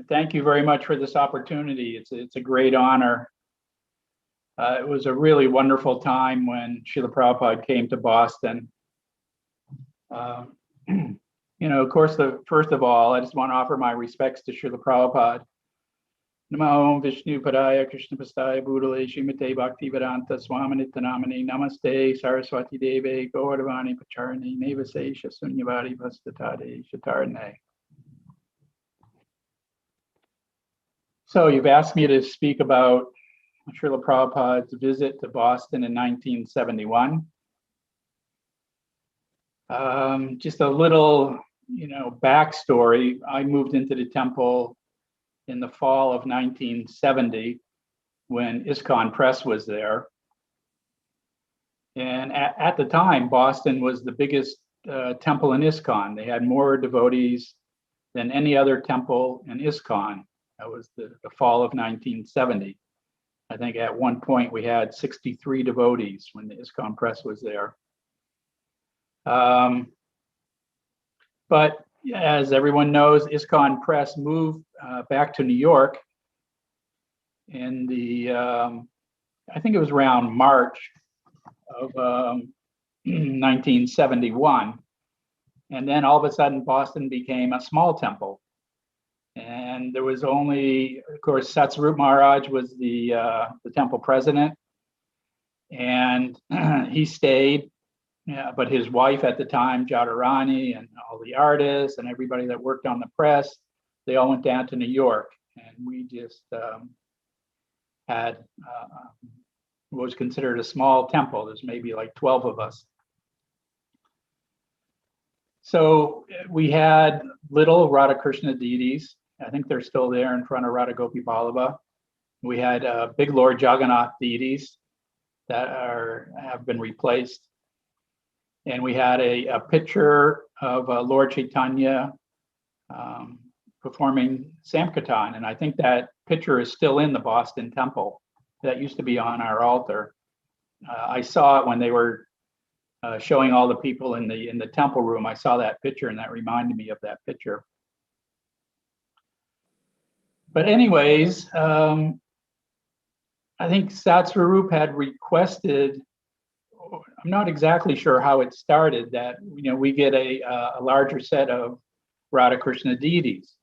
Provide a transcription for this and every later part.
Thank you very much for this opportunity. It's a great honor. It was a really wonderful time when Srila Prabhupada came to Boston. Of course, first of all, I just want to offer my respects to Srila Prabhupada. Namo Om Vishnu Padaya Krishna Pastaya Bhutale Srimate Bhaktivedanta Swaminithanamani Namaste Saraswati Deve Govardhavani Pacharani Nevasesha Sunyavadi Vastatade Shatarne. So you've asked me to speak about Srila Prabhupada's visit to Boston in 1971. Just a little, backstory. I moved into the temple in the fall of 1970 when ISKCON Press was there. And at the time, Boston was the biggest temple in ISKCON. They had more devotees than any other temple in ISKCON. That was the fall of 1970. I think at one point we had 63 devotees when the ISKCON Press was there. But as everyone knows, ISKCON Press moved back to New York in I think it was around March of 1971. And then all of a sudden, Boston became a small temple. And there was only, of course, Satsarup Maharaj was the temple president. And he stayed. Yeah, but his wife at the time, Jadharani, and all the artists and everybody that worked on the press, they all went down to New York, and we just had what was considered a small temple. There's maybe like 12 of us. So we had little Radha Krishna deities. I think they're still there in front of Radha Gopi Vallabha. We had big Lord Jagannath deities that have been replaced. And we had a picture of Lord Chaitanya performing Sankirtan. And I think that picture is still in the Boston temple. That used to be on our altar. I saw it when they were showing all the people in the temple room. I saw that picture, and that reminded me of that picture. But anyways, I think Satsarup had requested, I'm not exactly sure how it started, that we get a larger set of Radha Krishna deities,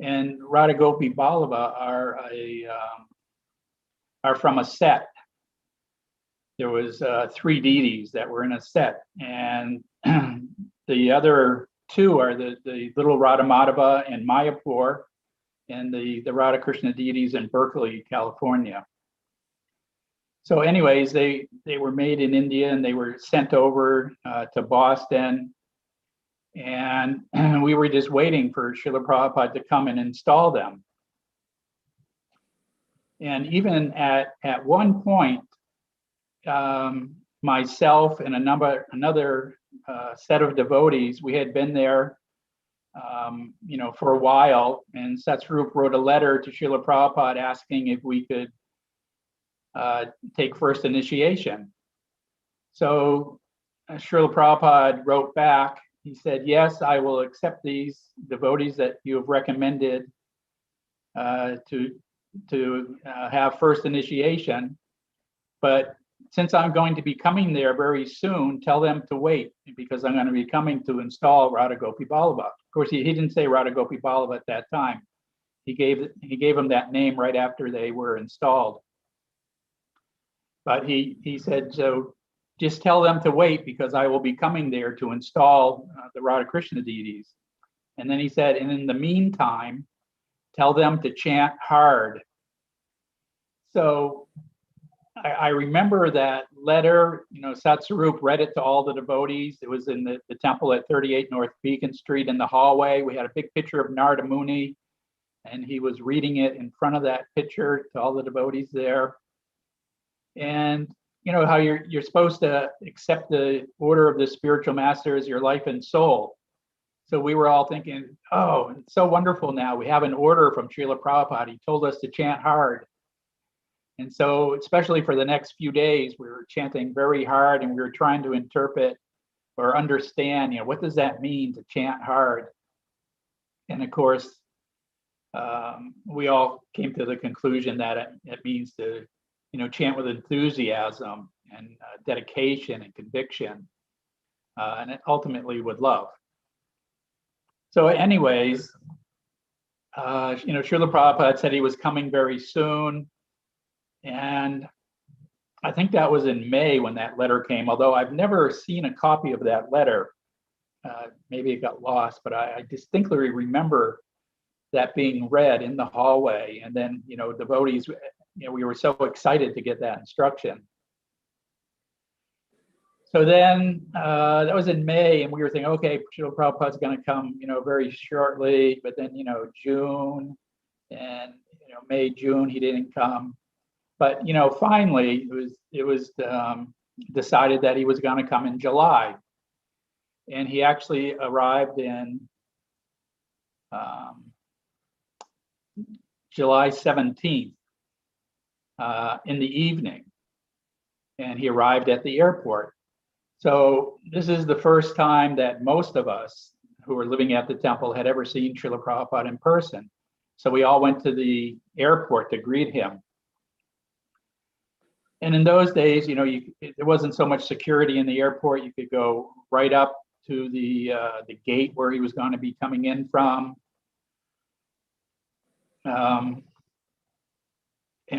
and Radha Gopi Vallabha are from a set. There was 3 deities that were in a set, and the other 2 are the little Radha Madhava in Mayapur, and the Radha Krishna deities in Berkeley, California. So anyways, they were made in India, and they were sent over to Boston. And we were just waiting for Srila Prabhupada to come and install them. And even at one point, myself and another set of devotees, we had been there for a while, and Satsarup wrote a letter to Srila Prabhupada asking if we could take first initiation. So Srila Prabhupada wrote back. He said, yes, I will accept these devotees that you have recommended to have first initiation. But since I'm going to be coming there very soon, tell them to wait, because I'm going to be coming to install Radha Gopi Vallabha. Of course, he didn't say Radha Gopi Vallabha at that time. He gave them that name right after they were installed. But he said, so just tell them to wait, because I will be coming there to install the Radha Krishna deities. And then he said, and in the meantime, tell them to chant hard. So I remember that letter. Satsarup read it to all the devotees. It was in the temple at 38 North Beacon Street in the hallway. We had a big picture of Narada Muni, and he was reading it in front of that picture to all the devotees there. And how you're supposed to accept the order of the spiritual master as your life and soul. So we were all thinking, oh, it's so wonderful now. We have an order from Srila Prabhupada. He told us to chant hard. And so, especially for the next few days, we were chanting very hard, and we were trying to interpret or understand, what does that mean to chant hard? And of course, we all came to the conclusion that it means to, chant with enthusiasm and dedication and conviction, and ultimately with love. So anyways, Srila Prabhupada said he was coming very soon. And I think that was in May when that letter came, although I've never seen a copy of that letter. Maybe it got lost, but I distinctly remember that being read in the hallway. And then, devotees, we were so excited to get that instruction. So then that was in May, and we were thinking, okay, Srila Prabhupada's going to come, very shortly. But then, June and May, June, he didn't come. But finally, it was decided that he was going to come in July, and he actually arrived in July 17th in the evening, and he arrived at the airport. So this is the first time that most of us who were living at the temple had ever seen Srila Prabhupada in person. So we all went to the airport to greet him. And in those days, there wasn't so much security in the airport. You could go right up to the gate where he was going to be coming in from. And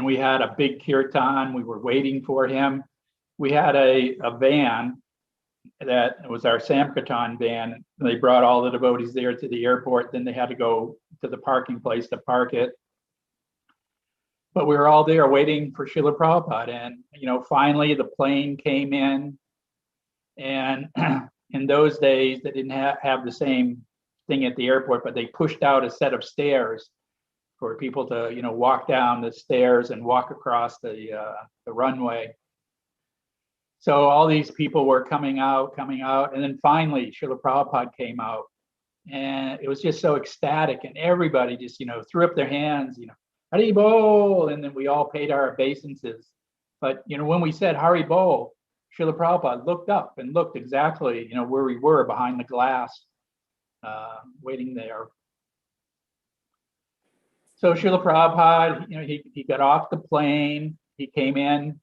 we had a big kirtan. We were waiting for him. We had a van that was our Sankirtan van. They brought all the devotees there to the airport. Then they had to go to the parking place to park it. But we were all there waiting for Srila Prabhupada. And, finally the plane came in. And in those days, they didn't have the same thing at the airport, but they pushed out a set of stairs for people to, walk down the stairs and walk across the runway. So all these people were coming out. And then finally, Srila Prabhupada came out. And it was just so ecstatic. And everybody just, threw up their hands, Hari Bol, and then we all paid our obeisances. But when we said Hari Bol, Srila Prabhupada looked up and looked exactly where we were behind the glass, waiting there. So Srila Prabhupada, he got off the plane. He came in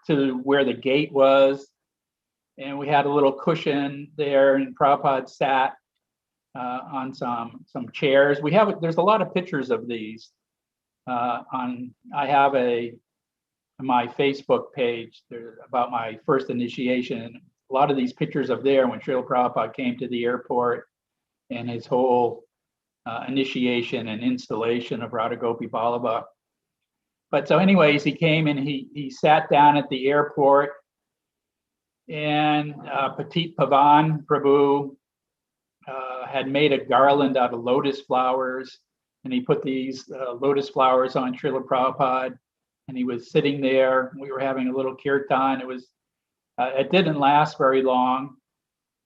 to where the gate was, and we had a little cushion there, and Prabhupada sat on some chairs. There's a lot of pictures of these I have my Facebook page about my first initiation. A lot of these pictures of there when Srila Prabhupada came to the airport and his whole initiation and installation of Radha Gopi Vallabha. But so anyways, he came and he sat down at the airport, and Petit Pavan Prabhu had made a garland out of lotus flowers, and he put these lotus flowers on Srila Prabhupada, and he was sitting there. We were having a little kirtan. It didn't last very long,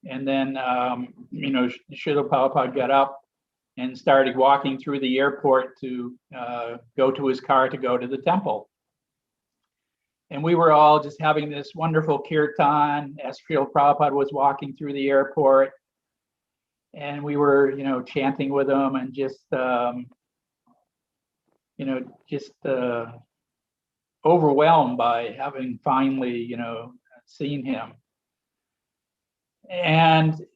and then Srila Prabhupada got up and started walking through the airport to go to his car to go to the temple. And we were all just having this wonderful kirtan as Srila Prabhupada was walking through the airport. And we were, chanting with him and just overwhelmed by having finally, seen him. And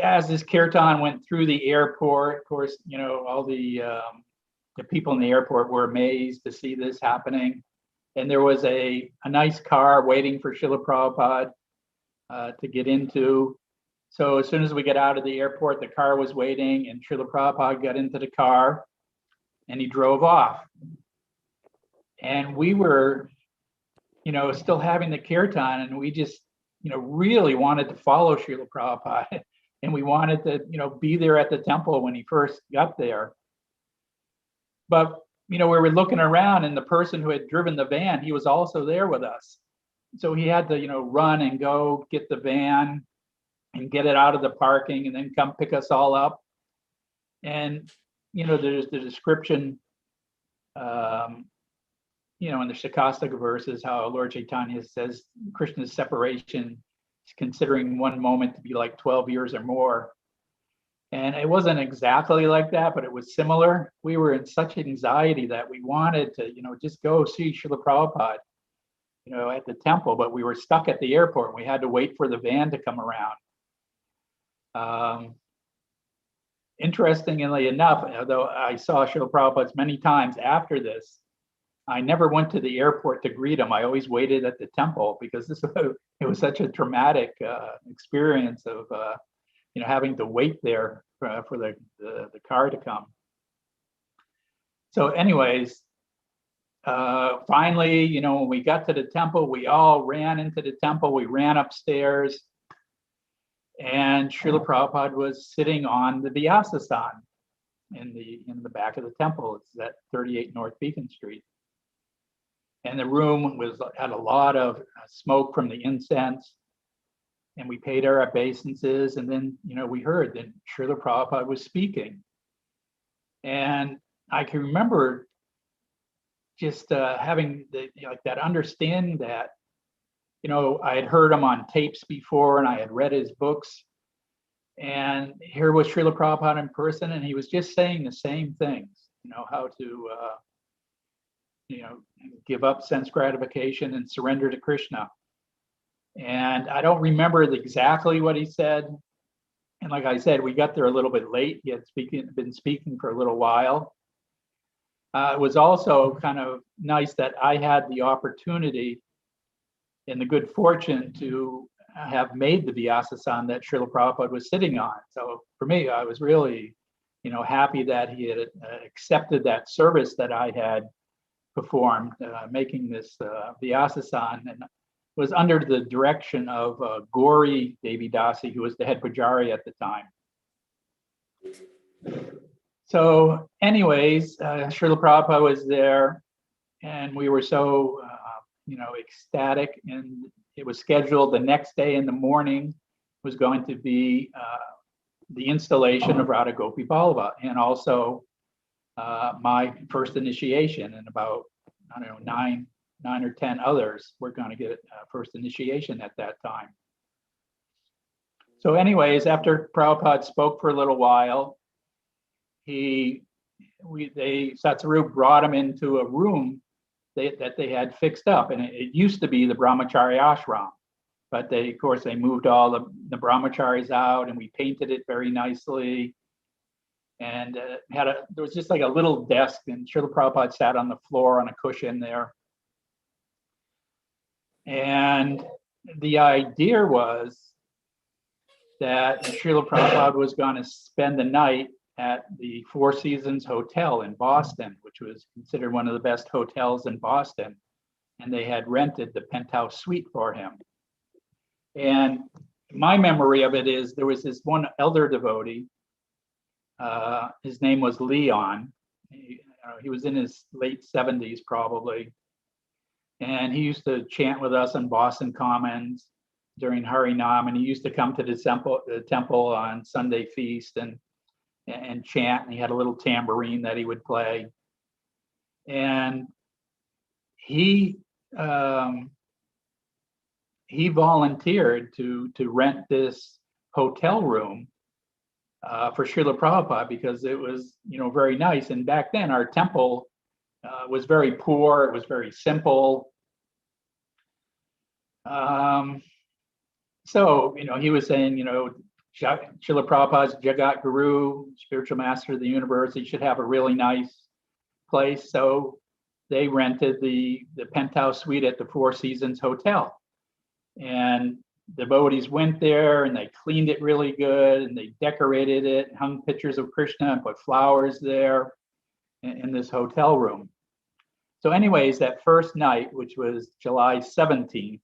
as this kirtan went through the airport, of course, all the people in the airport were amazed to see this happening. And there was a nice car waiting for Srila Prabhupada to get into. So as soon as we got out of the airport, the car was waiting, and Srila Prabhupada got into the car and he drove off. And we were, still having the kirtan, and we just, really wanted to follow Srila Prabhupada. And we wanted to, be there at the temple when he first got there. But, we were looking around, and the person who had driven the van, he was also there with us. So he had to, run and go get the van and get it out of the parking and then come pick us all up. And, there's the description, in the Shakastaka verses, how Lord Chaitanya says Krishna's separation is considering one moment to be like 12 years or more. And it wasn't exactly like that, but it was similar. We were in such anxiety that we wanted to, just go see Srila Prabhupada, at the temple, but we were stuck at the airport and we had to wait for the van to come around. Interestingly enough, though I saw Srila Prabhupada many times after this, I never went to the airport to greet him. I always waited at the temple because it was such a traumatic experience of having to wait there for the car to come. So, anyways, finally, when we got to the temple, we all ran into the temple. We ran upstairs, and Srila Prabhupada was sitting on the Vyasasana in the back of the temple. It's at 38 North Beacon Street. And the room had a lot of smoke from the incense. And we paid our obeisances. And then, we heard that Srila Prabhupada was speaking. And I can remember just having that understanding that, I had heard him on tapes before and I had read his books. And here was Srila Prabhupada in person, and he was just saying the same things, how to, give up sense gratification and surrender to Krishna. And I don't remember exactly what he said. And like I said, we got there a little bit late. He had been speaking for a little while. It was also kind of nice that I had the opportunity and the good fortune to have made the Vyasasana that Srila Prabhupada was sitting on. So for me, I was really, happy that he had accepted that service that I had performed, making this Vyasasana, and was under the direction of Gauri Devi Dasi, who was the head pujari at the time. So anyways, Srila Prabhupada was there, and we were so, ecstatic. And it was scheduled the next day in the morning was going to be the installation of Radha Gopi Ballabha, and also my first initiation, and about, I don't know, nine or 10 others were going to get first initiation at that time. So anyways, after Prabhupada spoke for a little while, Satsarup brought him into a room that they had fixed up, and it used to be the Brahmachari ashram, but of course they moved all the brahmacharis out, and we painted it very nicely. And there was just like a little desk, and Srila Prabhupada sat on the floor on a cushion there. And the idea was that Srila Prabhupada was going to spend the night at the Four Seasons Hotel in Boston, which was considered one of the best hotels in Boston. And they had rented the penthouse suite for him. And my memory of it is there was this one elder devotee. His name was Leon. He was in his late 70s probably. And he used to chant with us on Boston Commons during Harinam, and he used to come to the temple on Sunday feast and chant, and he had a little tambourine that he would play. And he volunteered to rent this hotel room for Srila Prabhupada, because it was, very nice. And back then our temple was very poor. It was very simple. So, he was saying, Srila Prabhupada's Jagat Guru, spiritual master of the universe, he should have a really nice place. So they rented the penthouse suite at the Four Seasons Hotel. And devotees went there and they cleaned it really good, and they decorated it, hung pictures of Krishna and put flowers there in this hotel room. So anyways, that first night, which was July 17th,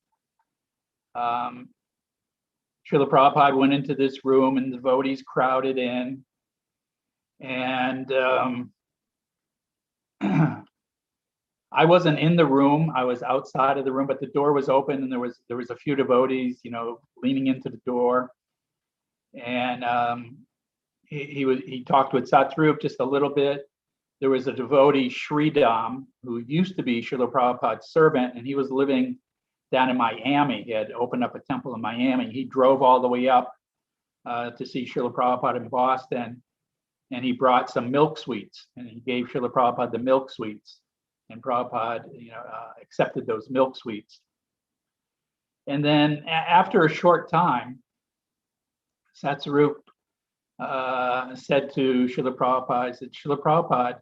Srila Prabhupada went into this room and the devotees crowded in. And I wasn't in the room. I was outside of the room, but the door was open, and there was a few devotees, leaning into the door. And he talked with Satsarup just a little bit. There was a devotee, Sridham, who used to be Srila Prabhupada's servant, and he was living down in Miami. He had opened up a temple in Miami. He drove all the way up to see Srila Prabhupada in Boston, and he brought some milk sweets, and he gave Srila Prabhupada the milk sweets, and Prabhupada, accepted those milk sweets. And then after a short time, Satsarup said to Srila Prabhupada, he said, Srila Prabhupada,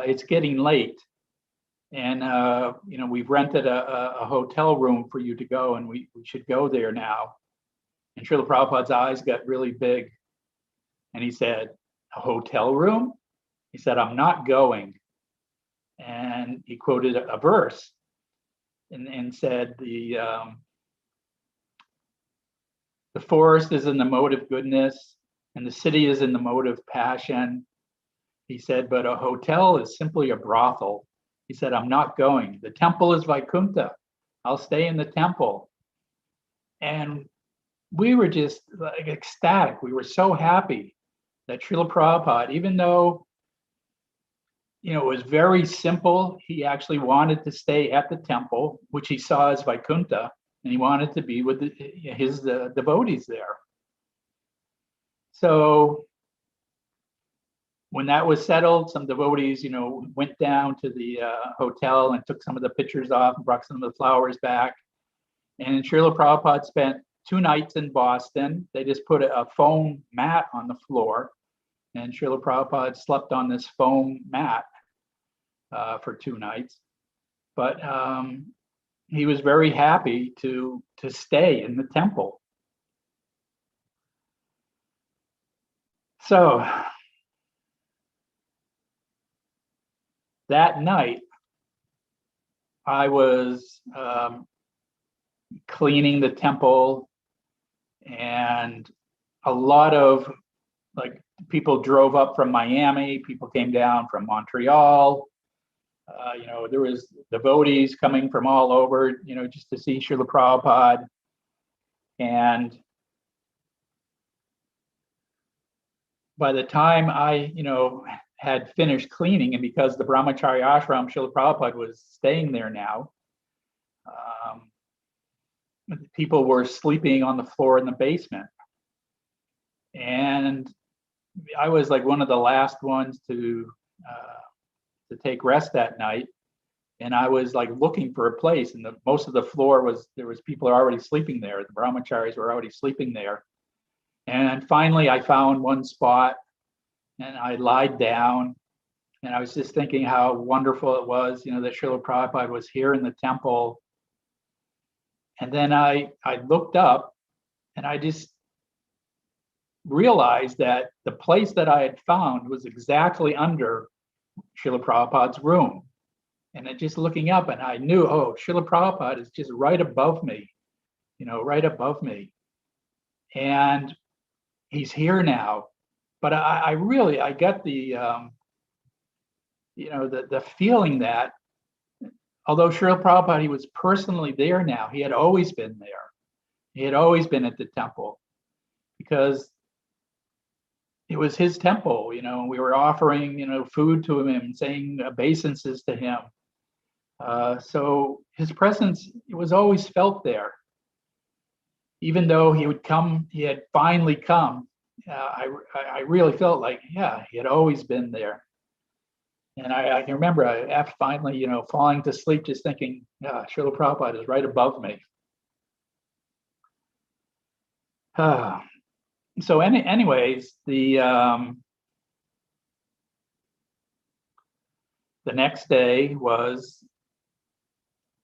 it's getting late, and we've rented a hotel room for you to go, and we should go there now. And Srila Prabhupada's eyes got really big, and he said, a hotel room? He said, I'm not going. And he quoted a verse and said, the forest is in the mode of goodness, and the city is in the mode of passion. He said, but a hotel is simply a brothel. He said, I'm not going. The temple is Vaikuntha. I'll stay in the temple. And we were just like ecstatic. We were so happy that Srila Prabhupada, even though it was very simple, he actually wanted to stay at the temple, which he saw as Vaikuntha, and he wanted to be with his devotees there. So when that was settled, some devotees, went down to the hotel and took some of the pictures off and brought some of the flowers back. And Srila Prabhupada spent 2 nights in Boston. They just put a foam mat on the floor, and Srila Prabhupada slept on this foam mat for 2 nights. But he was very happy to stay in the temple. So that night, I was cleaning the temple, and a lot of people drove up from Miami, people came down from Montreal. There was devotees coming from all over, just to see Srila Prabhupada. And by the time I, had finished cleaning, and because the Brahmachari ashram, Srila Prabhupada was staying there now, people were sleeping on the floor in the basement. And I was like one of the last ones to take rest that night. And I was like looking for a place, and most of the floor there was people already sleeping there. The brahmacharis were already sleeping there. And finally I found one spot, and I lied down, and I was just thinking how wonderful it was, that Srila Prabhupada was here in the temple. And then I looked up, and I just realized that the place that I had found was exactly under Srila Prabhupada's room. And then just looking up, and I knew, Srila Prabhupada is just right above me, right above me. And he's here now. But I got the, the feeling that although Srila Prabhupada, he was personally there now, he had always been there. He had always been at the temple, because it was his temple. We were offering, food to him, saying obeisances to him. So his presence, it was always felt there. Even though he had finally come, I really felt like, he had always been there. And I can remember after finally, falling to sleep, just thinking, Srila Prabhupada is right above me. So anyways, the next day was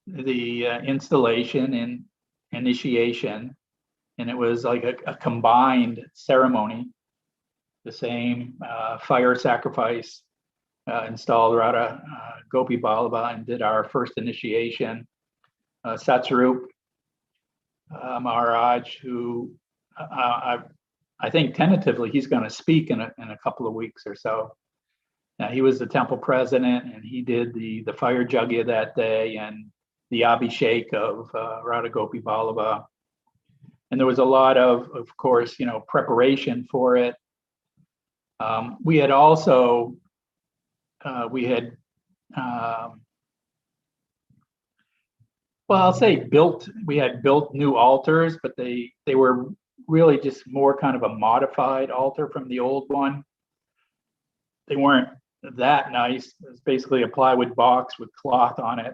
the installation and initiation, and it was like a combined ceremony. The same fire sacrifice installed Radha Gopi Ballabha and did our first initiation. Satsarup Maharaj, who I think tentatively he's going to speak in a couple of weeks or so. He was the temple president, and he did the fire yagya that day and the abhishek of Radha Gopi Ballabha. And there was a lot of course, preparation for it. We had also, I'll say we had built new altars, but they were really just more kind of a modified altar from the old one. They weren't that nice. It's basically a plywood box with cloth on it.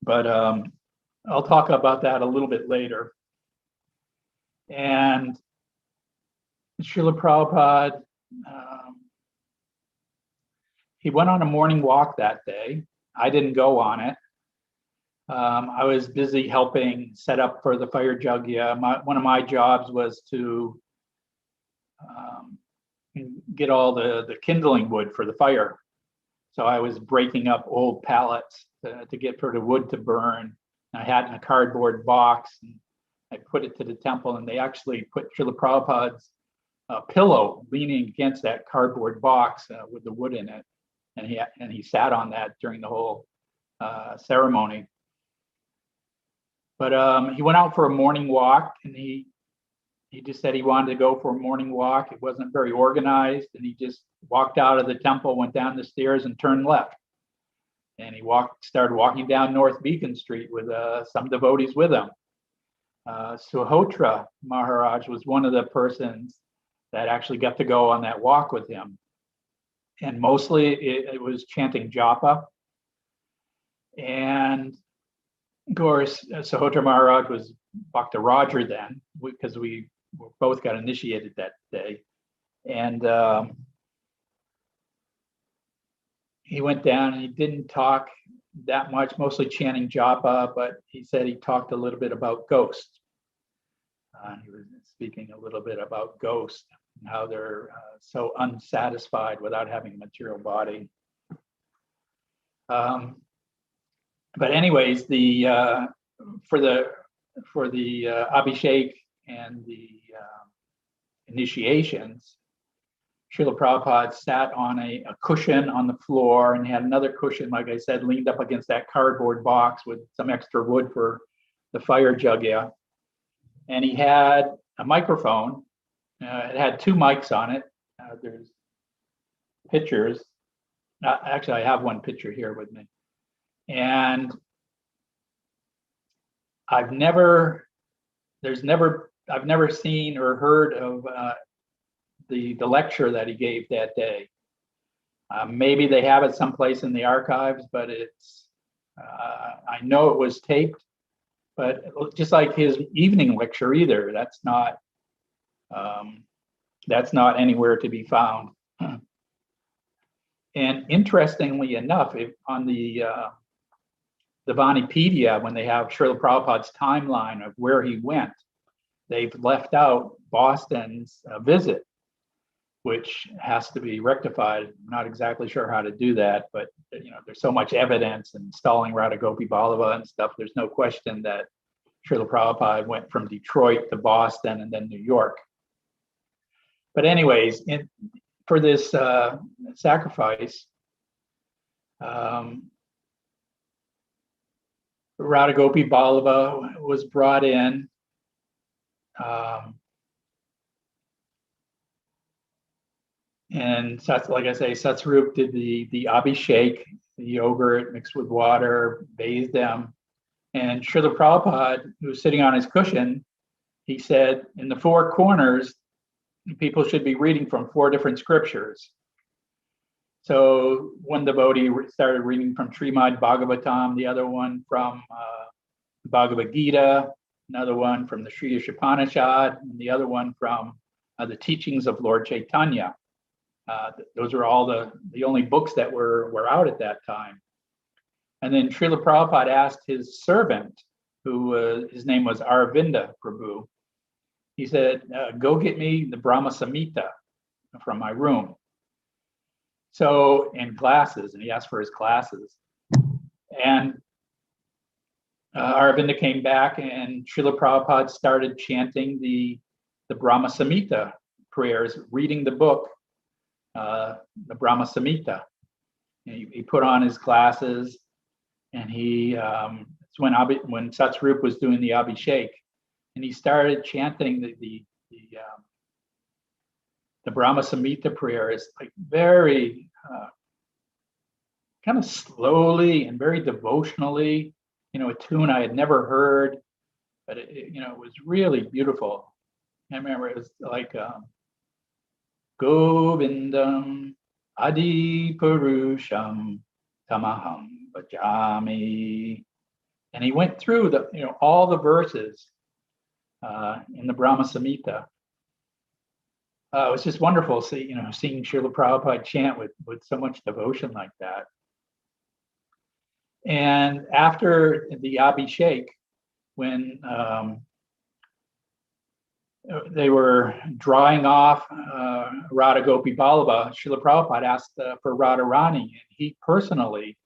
But I'll talk about that a little bit later. And Srila Prabhupada, he went on a morning walk that day. I didn't go on it. I was busy helping set up for the fire yajna. One of my jobs was to get all the kindling wood for the fire. So I was breaking up old pallets to get for the wood to burn. I had it in a cardboard box, and I put it to the temple, and they actually put Srila Prabhupada's pillow leaning against that cardboard box with the wood in it, and he sat on that during the whole ceremony. But he went out for a morning walk, and he just said he wanted to go for a morning walk. It wasn't very organized, and he just walked out of the temple, went down the stairs, and turned left. And he started walking down North Beacon Street with some devotees with him. Suhotra Maharaj was one of the persons that actually got to go on that walk with him. And mostly it was chanting japa. And of course, Suhotra Maharaj was Bhakta Roger then, because we both got initiated that day. And he went down and he didn't talk that much, mostly chanting japa, but he said he talked a little bit about ghosts. He was speaking a little bit about ghosts and how they're so unsatisfied without having a material body. But anyways, for the Abhishek and the initiations, Srila Prabhupada sat on a cushion on the floor, and he had another cushion, like I said, leaned up against that cardboard box with some extra wood for the fire yajna. And he had a microphone. It had two mics on it. There's pictures. Actually, I have one picture here with me. And I've never seen or heard of the lecture that he gave that day. Maybe they have it someplace in the archives, but it's I know it was taped, but just like his evening lecture either, that's not anywhere to be found. And interestingly enough, on the Vanipedia, when they have Srila Prabhupada's timeline of where he went, they've left out Boston's visit, which has to be rectified. I'm not exactly sure how to do that, but there's so much evidence and installing Radha Gopi Ballava and stuff. There's no question that Srila Prabhupada went from Detroit to Boston and then New York. But anyways, for this sacrifice, Radha Gopi Ballava was brought in. And like I say, Satsarup did the Abhishek, the yogurt mixed with water, bathed them. And Srila Prabhupada, who was sitting on his cushion, he said, in the four corners, people should be reading from four different scriptures. So one devotee started reading from Srimad Bhagavatam, the other one from Bhagavad Gita, another one from the Sri Upanishad, and the other one from the teachings of Lord Chaitanya. Those are all the only books that were out at that time. And then Srila Prabhupada asked his servant, who his name was Aravinda Prabhu, he said, go get me the Brahma Samhita from my room. So, in glasses, and he asked for his glasses. And Aravinda came back, and Srila Prabhupada started chanting the Brahma Samhita prayers, reading the book, the Brahma Samhita. He put on his glasses, and it's when Satsarup was doing the Abhishek, and he started chanting the Brahma Samhita prayer is like very kind of slowly and very devotionally, a tune I had never heard, but it was really beautiful. I remember it was like Govindam Adi Purusham Tamaham Bhajami. And he went through the, all the verses in the Brahma Samhita. It was just wonderful seeing Srila Prabhupada chant with so much devotion like that. And after the Abhishek, when they were drying off Radha Gopi Ballabha, Srila Prabhupada asked for Radharani, and he personally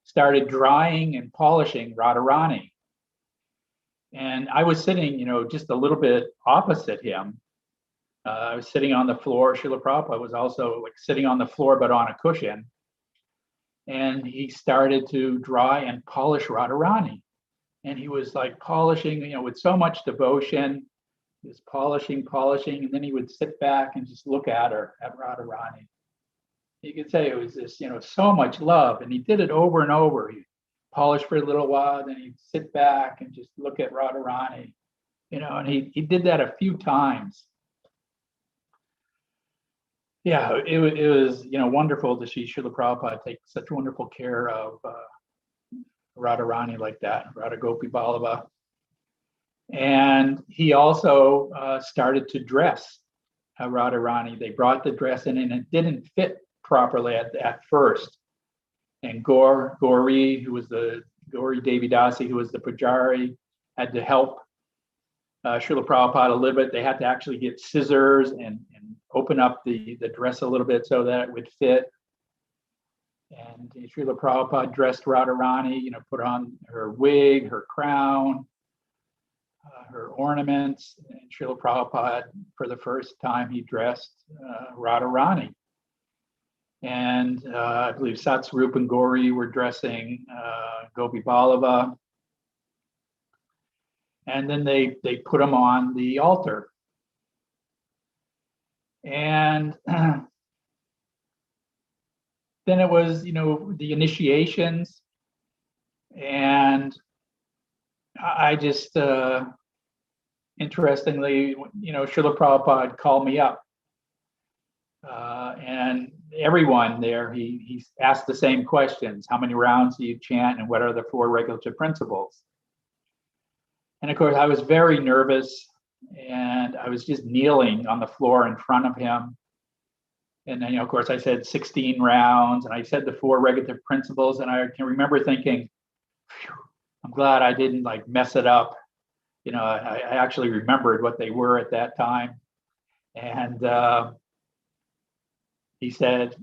started drying and polishing Radharani. And I was sitting, just a little bit opposite him. I was sitting on the floor. Srila Prabhupada was also like sitting on the floor, but on a cushion. And he started to dry and polish Radharani. And he was like polishing, with so much devotion. He was polishing, and then he would sit back and just look at her, at Radharani. You could say it was this, so much love. And he did it over and over. He polished for a little while, then he'd sit back and just look at Radharani, and he did that a few times. Yeah, it was wonderful to see Srila Prabhupada take such wonderful care of Radharani like that, Radha Gopi Ballabha. And he also started to dress Radharani. They brought the dress in and it didn't fit properly at first. And Gauri, who was the Gauri Devidasi, who was the Pujari, had to help Srila Prabhupada a little bit. They had to actually get scissors and open up the dress a little bit so that it would fit. And Srila Prabhupada dressed Radharani, put on her wig, her crown, her ornaments. And Srila Prabhupada, for the first time, he dressed Radharani. And I believe Satsarup and Gauri were dressing Gopi Ballabha. And then they put him on the altar. And then it was, the initiations. And I just, interestingly, Srila Prabhupada called me up. And everyone there, he asked the same questions. How many rounds do you chant, and what are the 4 regulative principles? And of course, I was very nervous, and I was just kneeling on the floor in front of him. And then, of course, I said 16 rounds, and I said the 4 regulative principles. And I can remember thinking, I'm glad I didn't like mess it up. I actually remembered what they were at that time. And he said,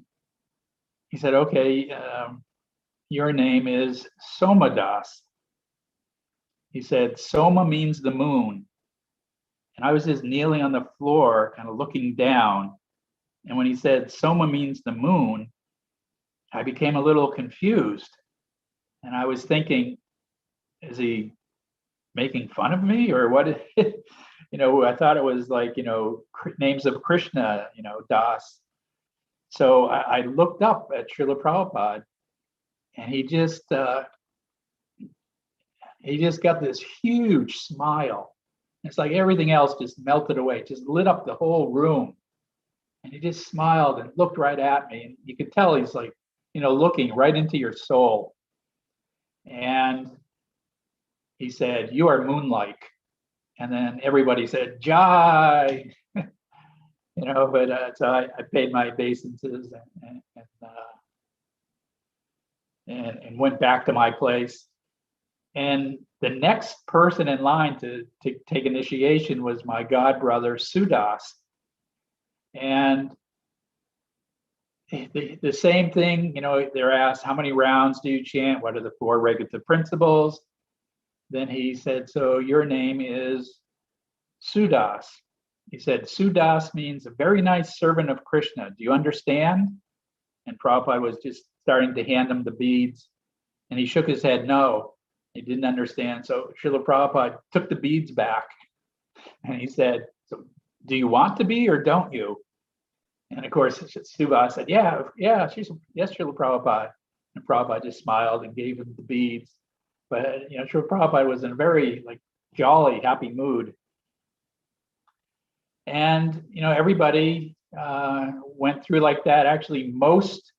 okay, your name is Somadas. He said, Soma means the moon. And I was just kneeling on the floor, kind of looking down. And when he said Soma means the moon, I became a little confused. And I was thinking, is he making fun of me, or what? I thought it was like, names of Krishna, Das. So I looked up at Srila Prabhupada, and he just got this huge smile. It's like everything else just melted away, just lit up the whole room. And he just smiled and looked right at me. And you could tell he's like, looking right into your soul. And he said, you are moon-like. And then everybody said, Jai. But so I paid my obeisances and went back to my place. And the next person in line to take initiation was my god brother Sudas. And the same thing, they're asked, how many rounds do you chant? What are the 4 regulative principles? Then he said, so your name is Sudas. He said, Sudas means a very nice servant of Krishna. Do you understand? And Prabhupada was just starting to hand him the beads. And he shook his head, no, he didn't understand. So Srila Prabhupada took the beads back. And he said, so do you want to be or don't you? And of course, Sudas said, yes, Srila Prabhupada. And Prabhupada just smiled and gave him the beads. But, Srila Prabhupada was in a very jolly, happy mood. And, everybody went through like that. Actually, most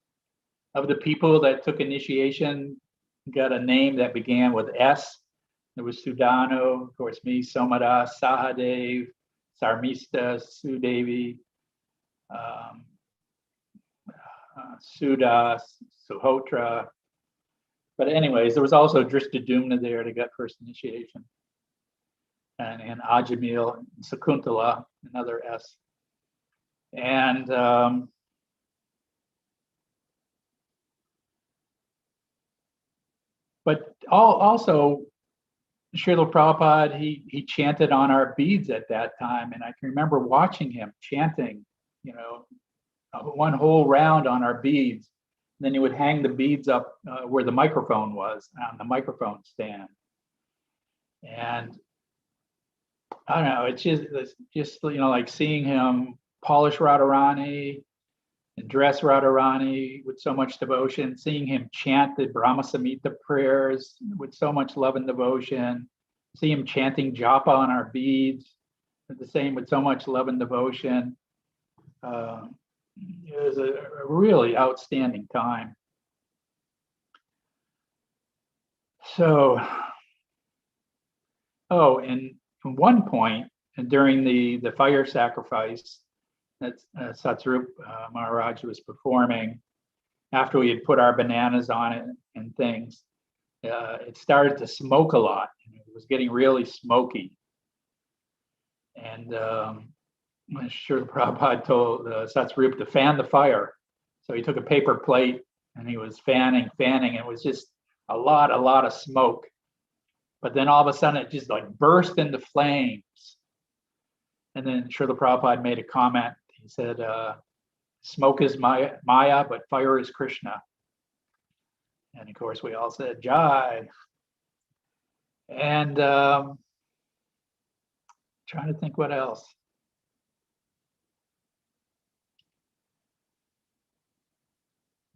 of the people that took initiation got a name that began with S. There was Sudano, of course, me, Somada, Sahadev, Sarmista, Sudevi, Suda, Suhotra. But anyways, there was also Dristadumna there that got first initiation. And Ajamil, and Sakuntala, another S. And but also Srila Prabhupada, he chanted on our beads at that time, and I can remember watching him chanting, one whole round on our beads. And then he would hang the beads up where the microphone was, on the microphone stand. And I don't know, it's just like seeing him polish Radharani and dress Radharani with so much devotion, seeing him chant the Brahma Samhita prayers with so much love and devotion, see him chanting japa on our beads, the same with so much love and devotion. It was a really outstanding time. So, and at one point during the fire sacrifice that Satsarup Maharaj was performing, after we had put our bananas on it and things, it started to smoke a lot. It was getting really smoky. And I'm sure Prabhupada told Satsarup to fan the fire. So he took a paper plate and he was fanning. It was just a lot of smoke. But then all of a sudden it just like burst into flames. And then Srila Prabhupada made a comment. He said, smoke is Maya, but fire is Krishna. And of course we all said, Jai. And trying to think what else.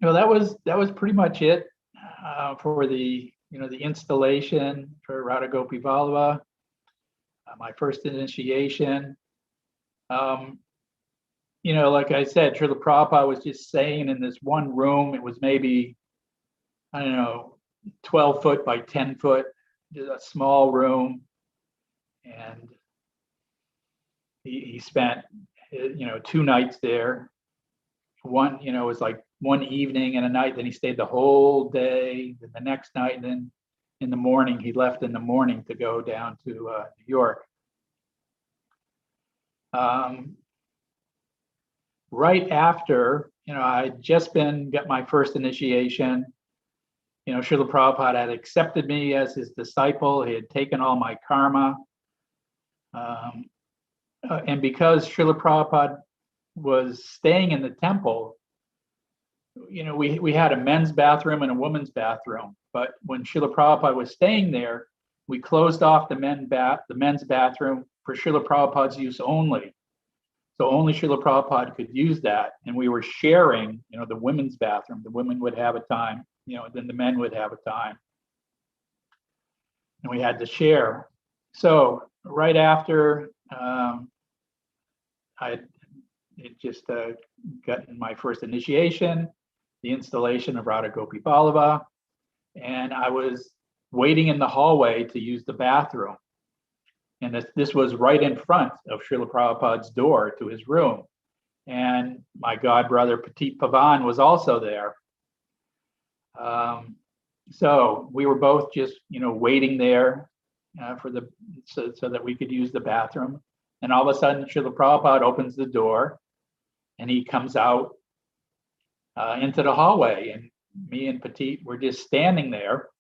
That was pretty much it for the the installation for Radha Gopi Vallabha, my first initiation. Like I said, Srila Prabhupada was just saying in this one room, it was maybe, 12 foot by 10 foot, just a small room. And he spent, 2 nights there. One, was like one evening and a night, then he stayed the whole day. Then the next night, then in the morning, he left in the morning to go down to New York. Right after, I'd just got my first initiation. Srila Prabhupada had accepted me as his disciple. He had taken all my karma. And because Srila Prabhupada was staying in the temple, we had a men's bathroom and a women's bathroom. But when Srila Prabhupada was staying there, we closed off the men's bathroom for Srila Prabhupada's use only. So only Srila Prabhupada could use that. And we were sharing, the women's bathroom. The women would have a time, then the men would have a time. And we had to share. So right after I had just gotten my first initiation, the installation of Radha Gopi Vallabha, and I was waiting in the hallway to use the bathroom. And this was right in front of Srila Prabhupada's door to his room. And my god brother, Petit Pavan, was also there. So we were both just, waiting there so that we could use the bathroom. And all of a sudden, Srila Prabhupada opens the door and he comes out into the hallway. And me and Petit were just standing there.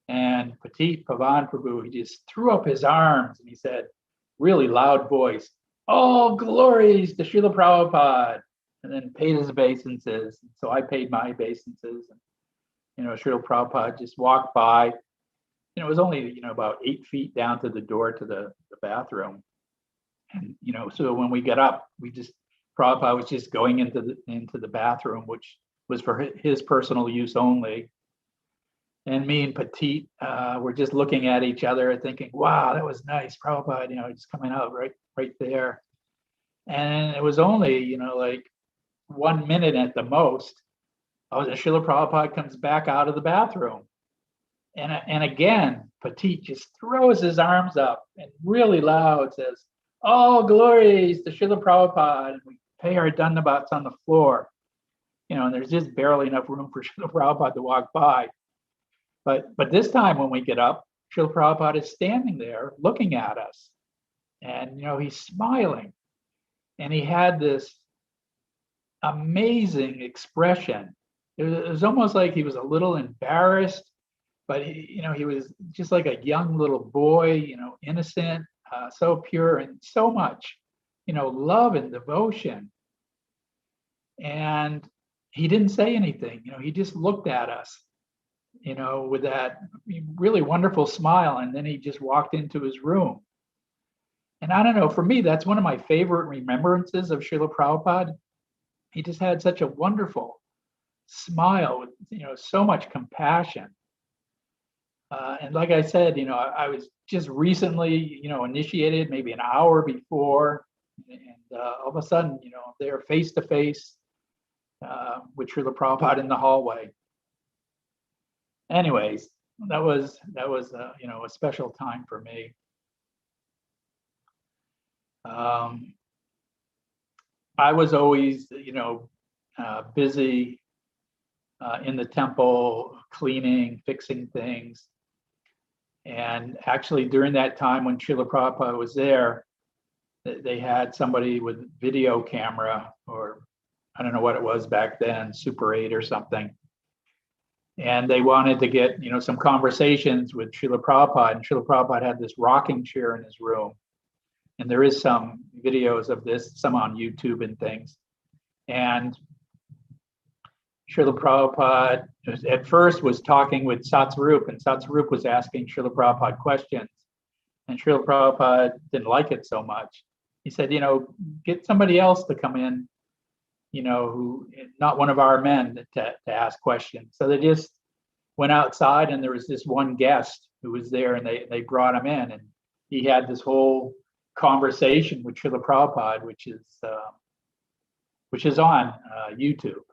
And Petit Pavan Prabhu, he just threw up his arms and he said, really loud voice, "All glories to Srila Prabhupada," and then paid his obeisances. So I paid my obeisances. And, Srila Prabhupada just walked by. It was only, about 8 feet down to the door to the bathroom. And, so when we got up, Prabhupada was just going into the bathroom, which was for his personal use only. And me and Petit were just looking at each other thinking, wow, that was nice. Prabhupada, just coming out right there. And it was only, like 1 minute at the most. Oh, the Srila Prabhupada comes back out of the bathroom. And again, Petit just throws his arms up and really loud says, "All glories to Srila Prabhupada." And we pay our dandavats on the floor, and there's just barely enough room for Srila Prabhupada to walk by. But this time when we get up, Srila Prabhupada is standing there looking at us. And, he's smiling. And he had this amazing expression. It was almost like he was a little embarrassed, but he was just like a young little boy, innocent, so pure, and so much, love and devotion. And he didn't say anything. He just looked at us, with that really wonderful smile, and then he just walked into his room. And I don't know, for me, that's one of my favorite remembrances of Srila Prabhupada. He just had such a wonderful smile with, so much compassion. And like I said, I was just recently, initiated maybe an hour before, and all of a sudden, they're face to face with Srila Prabhupada in the hallway. Anyways, that was a special time for me. I was always, busy in the temple, cleaning, fixing things. And actually, during that time when Srila Prabhupada was there, they had somebody with video camera, or I don't know what it was back then, Super 8 or something. And they wanted to get, some conversations with Srila Prabhupada. And Srila Prabhupada had this rocking chair in his room. And there is some videos of this, some on YouTube and things. And Srila Prabhupada at first was talking with Satsarup, and Satsarup was asking Srila Prabhupada questions. And Srila Prabhupada didn't like it so much. He said, get somebody else to come in, who not one of our men to ask questions. So they just went outside, and there was this one guest who was there, and they brought him in, and he had this whole conversation with Srila Prabhupada, which is on YouTube.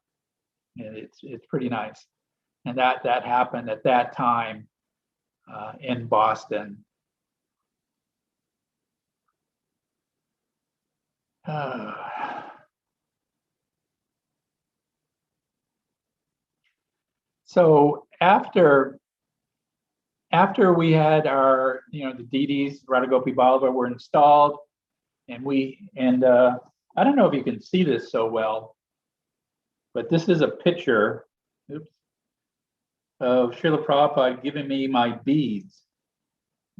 And it's pretty nice. And that happened at that time in Boston. So after we had our, the deities, Radha Gopi Ballabha, were installed, and I don't know if you can see this so well, but this is a picture, of Srila Prabhupada giving me my beads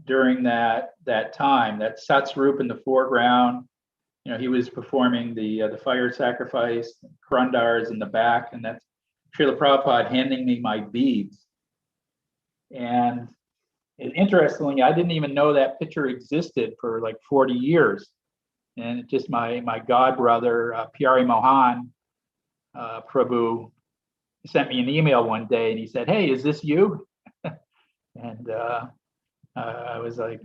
during that time. That's Satsarup in the foreground. He was performing the fire sacrifice. Karandar is in the back, and that's Srila Prabhupada handing me my beads. And interestingly, I didn't even know that picture existed for like 40 years. And just my god brother, Pyari Mohan Prabhu, sent me an email one day, and he said, "Hey, is this you?" And I was like,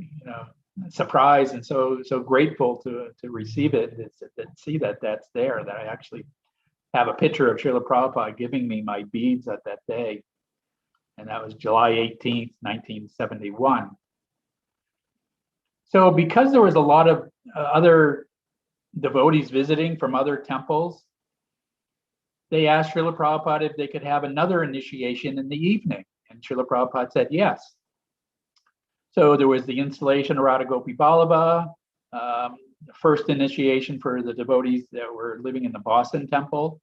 surprised and so grateful to receive it, to see that's there, that I actually have a picture of Srila Prabhupada giving me my beads at that day. And that was July 18th, 1971. So because there was a lot of other devotees visiting from other temples, they asked Srila Prabhupada if they could have another initiation in the evening. And Srila Prabhupada said yes. So there was the installation of Radha Gopi Ballabha, the first initiation for the devotees that were living in the Boston temple.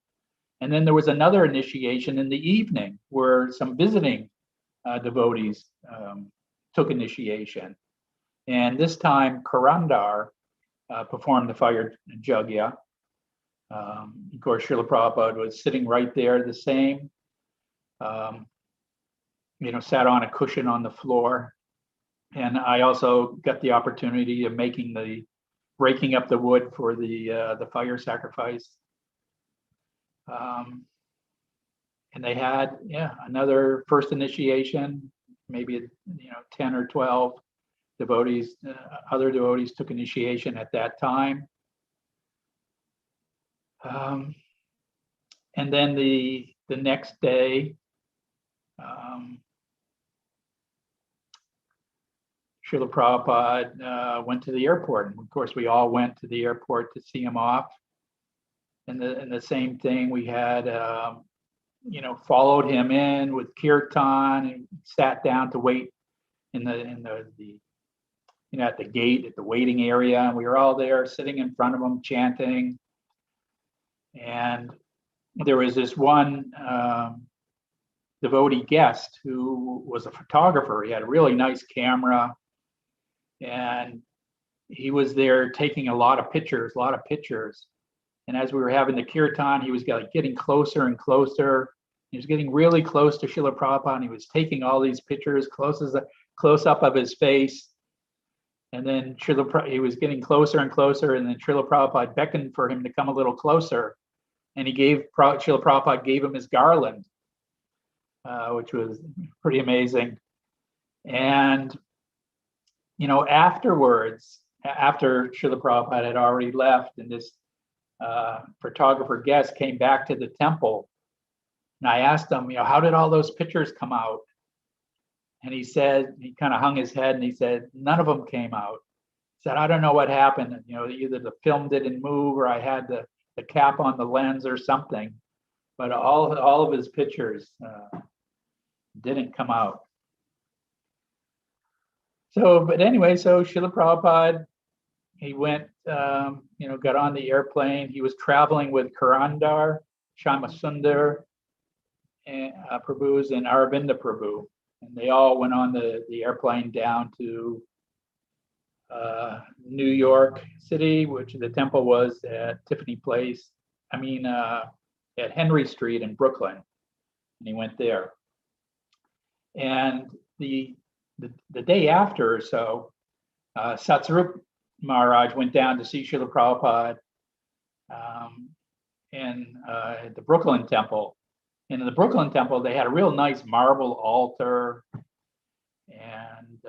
And then there was another initiation in the evening where some visiting devotees took initiation. And this time, Karandar performed the fire yajna. Of course, Srila Prabhupada was sitting right there, the same, sat on a cushion on the floor. And I also got the opportunity of breaking up the wood for the fire sacrifice. And they had, another first initiation, maybe 10 or 12 devotees, other devotees took initiation at that time. And then the next day, Srila Prabhupada went to the airport. And of course, we all went to the airport to see him off. And the same thing, we had, followed him in with kirtan and sat down to wait in the at the gate, at the waiting area. And we were all there sitting in front of him chanting. And there was this one devotee guest who was a photographer. He had a really nice camera, and he was there taking a lot of pictures. And as we were having the kirtan, he was getting closer and closer. He was getting really close to Srila Prabhupada, and he was taking all these pictures, close up of his face. And then he was getting closer and closer, and then Srila Prabhupada beckoned for him to come a little closer. And Srila Prabhupada gave him his garland, which was pretty amazing. And, afterwards, after Srila Prabhupada had already left, and this photographer guest came back to the temple, and I asked him, how did all those pictures come out? And he said, he kind of hung his head and he said, none of them came out. He said, I don't know what happened. Either the film didn't move or I had the cap on the lens or something, but all of his pictures didn't come out. But anyway, so Srila Prabhupada, he went, got on the airplane. He was traveling with Karandar, Shamasundar, and Prabhus, and Aravinda Prabhu. And they all went on the airplane down to New York City, which the temple was at Tiffany Place. At Henry Street in Brooklyn. And he went there. And the day after or so, Satsarup Maharaj went down to see Srila Prabhupada in the Brooklyn temple. And in the Brooklyn temple, they had a real nice marble altar. And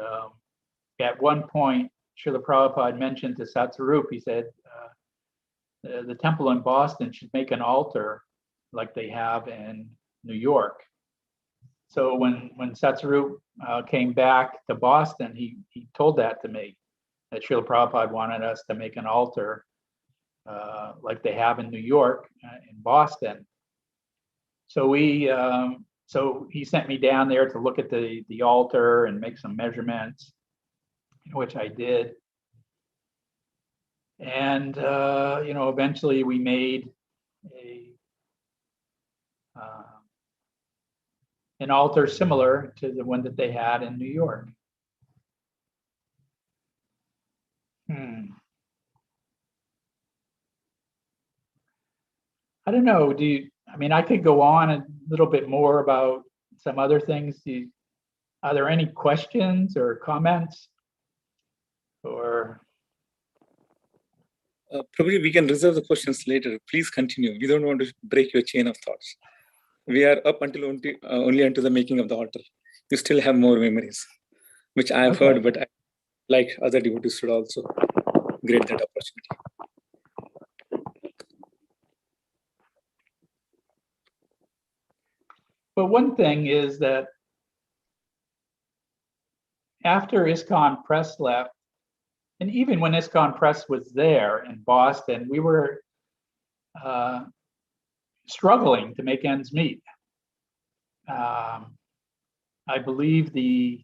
at one point, Srila Prabhupada mentioned to Satsarup, he said, the temple in Boston should make an altar like they have in New York. So when Satsarup came back to Boston, he told that to me, that Srila Prabhupada wanted us to make an altar like they have in New York, in Boston. So he sent me down there to look at the altar and make some measurements, which I did. And eventually we made an altar similar to the one that they had in New York. I don't know. I could go on a little bit more about some other things. Are there any questions or comments? Or probably we can reserve the questions later. Please continue. We don't want to break your chain of thoughts. We are up until only until the making of the altar. You still have more memories, which I have heard, but I like other devotees should also get that opportunity. But one thing is that after ISKCON Press left, and even when ISKCON Press was there in Boston, we were struggling to make ends meet. I believe the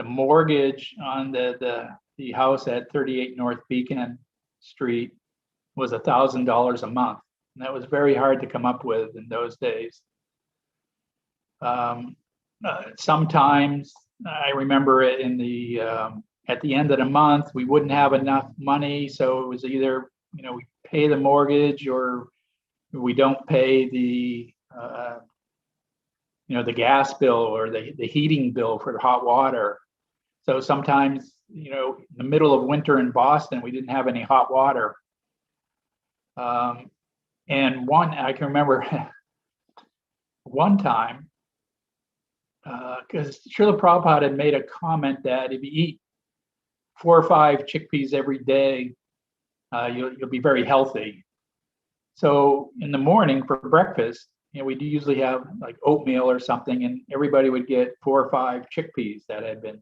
mortgage on the house at 38 North Beacon Street was $1,000 a month. And that was very hard to come up with in those days. Sometimes I remember it at the end of the month, we wouldn't have enough money. So it was either, we pay the mortgage or we don't pay the gas bill or the heating bill for the hot water. So sometimes, in the middle of winter in Boston, we didn't have any hot water. And I can remember one time, because Srila Prabhupada had made a comment that if you eat 4 or 5 chickpeas every day, you'll be very healthy. So in the morning for breakfast, we'd usually have like oatmeal or something, and everybody would get 4 or 5 chickpeas that had been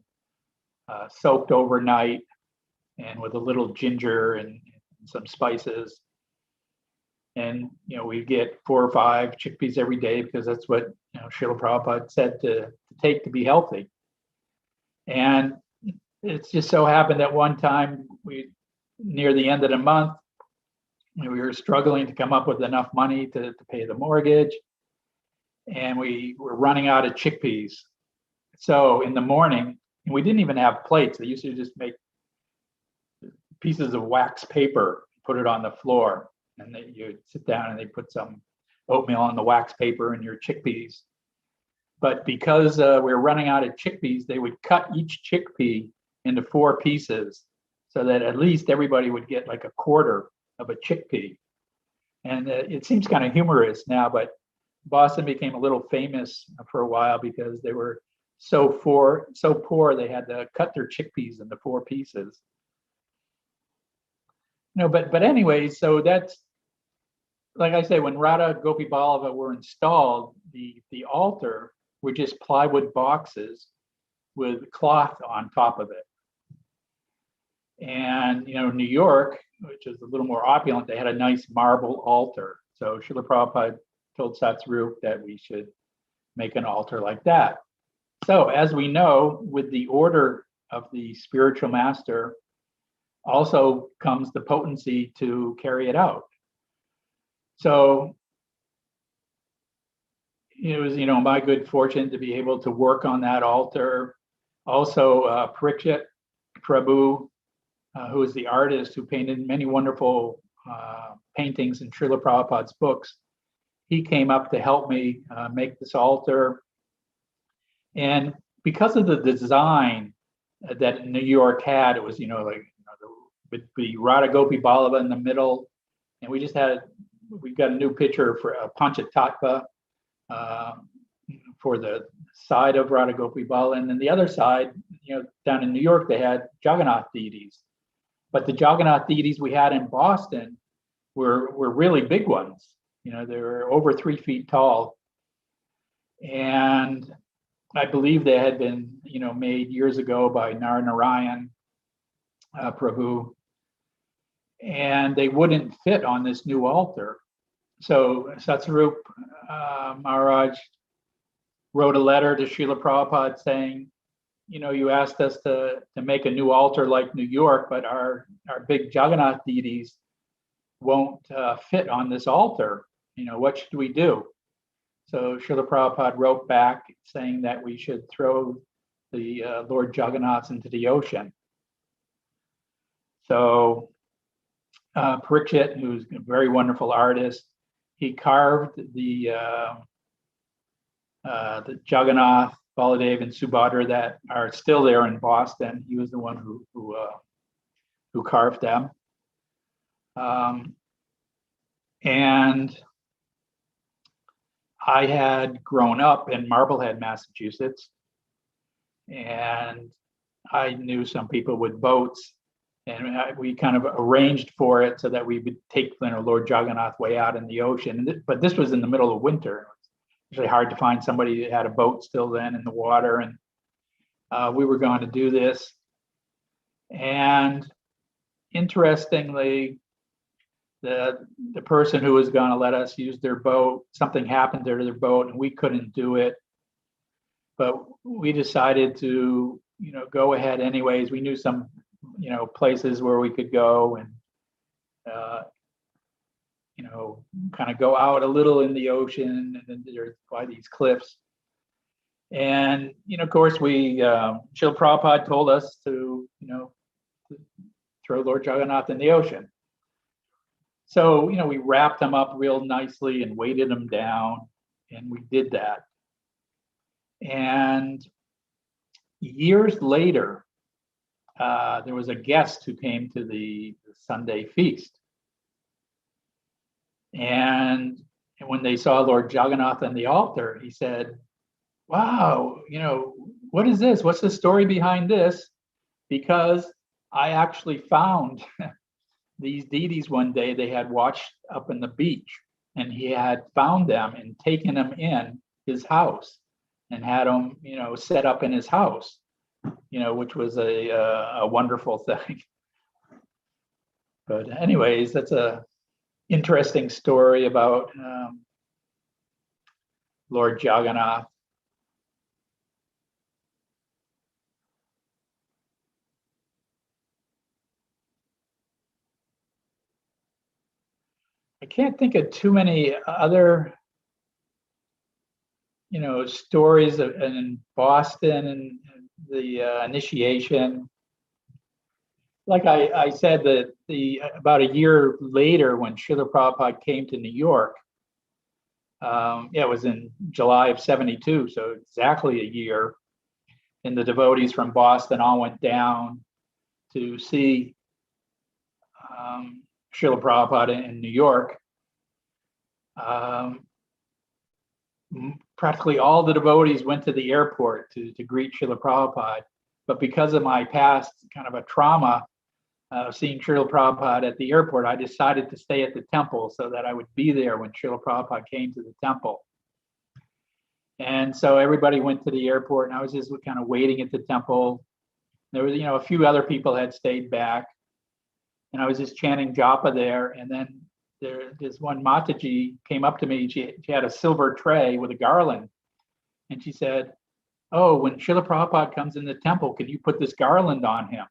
soaked overnight and with a little ginger and some spices. And we get 4 or 5 chickpeas every day because that's what Srila Prabhupada said to take to be healthy. And it's just so happened that one time near the end of the month, we were struggling to come up with enough money to pay the mortgage, and we were running out of chickpeas. So in the morning, we didn't even have plates. They used to just make pieces of wax paper, put it on the floor, and then you'd sit down and they put some oatmeal on the wax paper and your chickpeas. But because we were running out of chickpeas, they would cut each chickpea into 4 pieces so that at least everybody would get like a quarter of a chickpea. And it seems kind of humorous now, but Boston became a little famous for a while because they were so poor they had to cut their chickpeas into 4 pieces. But anyway, so that's, like I say, when Radha Gopi Ballava were installed, the altar were just plywood boxes with cloth on top of it. And New York, which is a little more opulent, they had a nice marble altar. So Srila Prabhupada told Satsarup that we should make an altar like that. So as we know, with the order of the spiritual master also comes the potency to carry it out. So it was, my good fortune to be able to work on that altar. Also, Parikshit Prabhu, who is the artist who painted many wonderful paintings in Srila Prabhupada's books, he came up to help me make this altar. And because of the design that New York had, it was, with the Radha Gopi Ballava in the middle, and we got a new picture for Panchatattva for the side of Radha Gopi Ballava, and then the other side, down in New York, they had Jagannath deities. But the Jagannath deities we had in Boston were really big ones. They were over 3 feet tall. And I believe they had been, made years ago by Narayan Prabhu. And they wouldn't fit on this new altar. So Satsarup Maharaj wrote a letter to Srila Prabhupada saying, you asked us to make a new altar like New York, but our big Jagannath deities won't fit on this altar. What should we do? So Srila Prabhupada wrote back saying that we should throw the Lord Jagannath into the ocean. So Parikshit, who's a very wonderful artist, he carved the Jagannath, Baladev, and Subhadra that are still there in Boston. He was the one who carved them. And I had grown up in Marblehead, Massachusetts, and I knew some people with boats, and we kind of arranged for it so that we would take Lord Jagannath way out in the ocean. But this was in the middle of winter. It was really hard to find somebody that had a boat still then in the water, and we were going to do this. And interestingly, the person who was going to let us use their boat, something happened to their boat and we couldn't do it. But we decided to, go ahead anyways. We knew some, places where we could go and, kind of go out a little in the ocean, and then there's by these cliffs. And, of course, Srila Prabhupada told us to throw Lord Jagannath in the ocean. So, we wrapped him up real nicely and weighted him down, and we did that. And years later, there was a guest who came to the Sunday feast. And when they saw Lord Jagannath on the altar, he said, wow, what is this? What's the story behind this? Because I actually found these deities one day, they had watched up in the beach, and he had found them and taken them in his house and had them, set up in his house, which was a wonderful thing. But anyways, that's a interesting story about Lord Jagannath. I can't think of too many other, stories in Boston and the initiation. Like I said, that about a year later, when Srila Prabhupada came to New York, it was in July of '72, so exactly a year. And the devotees from Boston all went down to see Srila Prabhupada in New York. Practically all the devotees went to the airport to greet Srila Prabhupada. But because of my past kind of a trauma of seeing Srila Prabhupada at the airport, I decided to stay at the temple so that I would be there when Srila Prabhupada came to the temple. And so everybody went to the airport, and I was just kind of waiting at the temple. There was, a few other people had stayed back, and I was just chanting japa there. And then this one Mataji came up to me. She had a silver tray with a garland, and she said, "Oh, when Srila Prabhupada comes in the temple, can you put this garland on him?"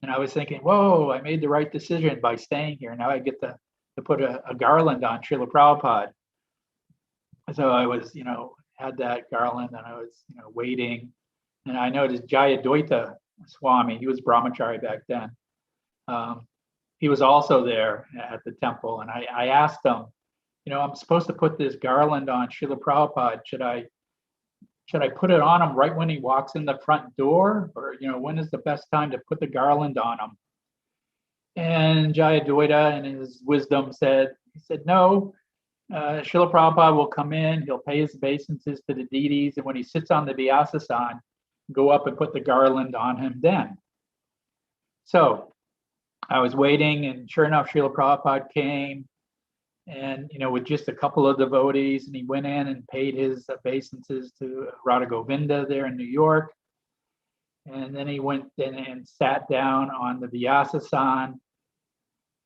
And I was thinking, whoa, I made the right decision by staying here. Now I get to put a garland on Srila Prabhupada. So I was, had that garland, and I was, waiting. And I noticed Jayadvaita Swami, he was brahmachari back then. He was also there at the temple. And I asked him, I'm supposed to put this garland on Srila Prabhupada. Should I put it on him right when he walks in the front door? Or, when is the best time to put the garland on him? And Jayadvaita, in his wisdom, said, no, Srila Prabhupada will come in, he'll pay his obeisances to the deities, and when he sits on the Vyasasana, go up and put the garland on him then. So I was waiting, and sure enough, Srila Prabhupada came, and with just a couple of devotees, and he went in and paid his obeisances to Radha Govinda there in New York. And then he went in and sat down on the Vyasasana,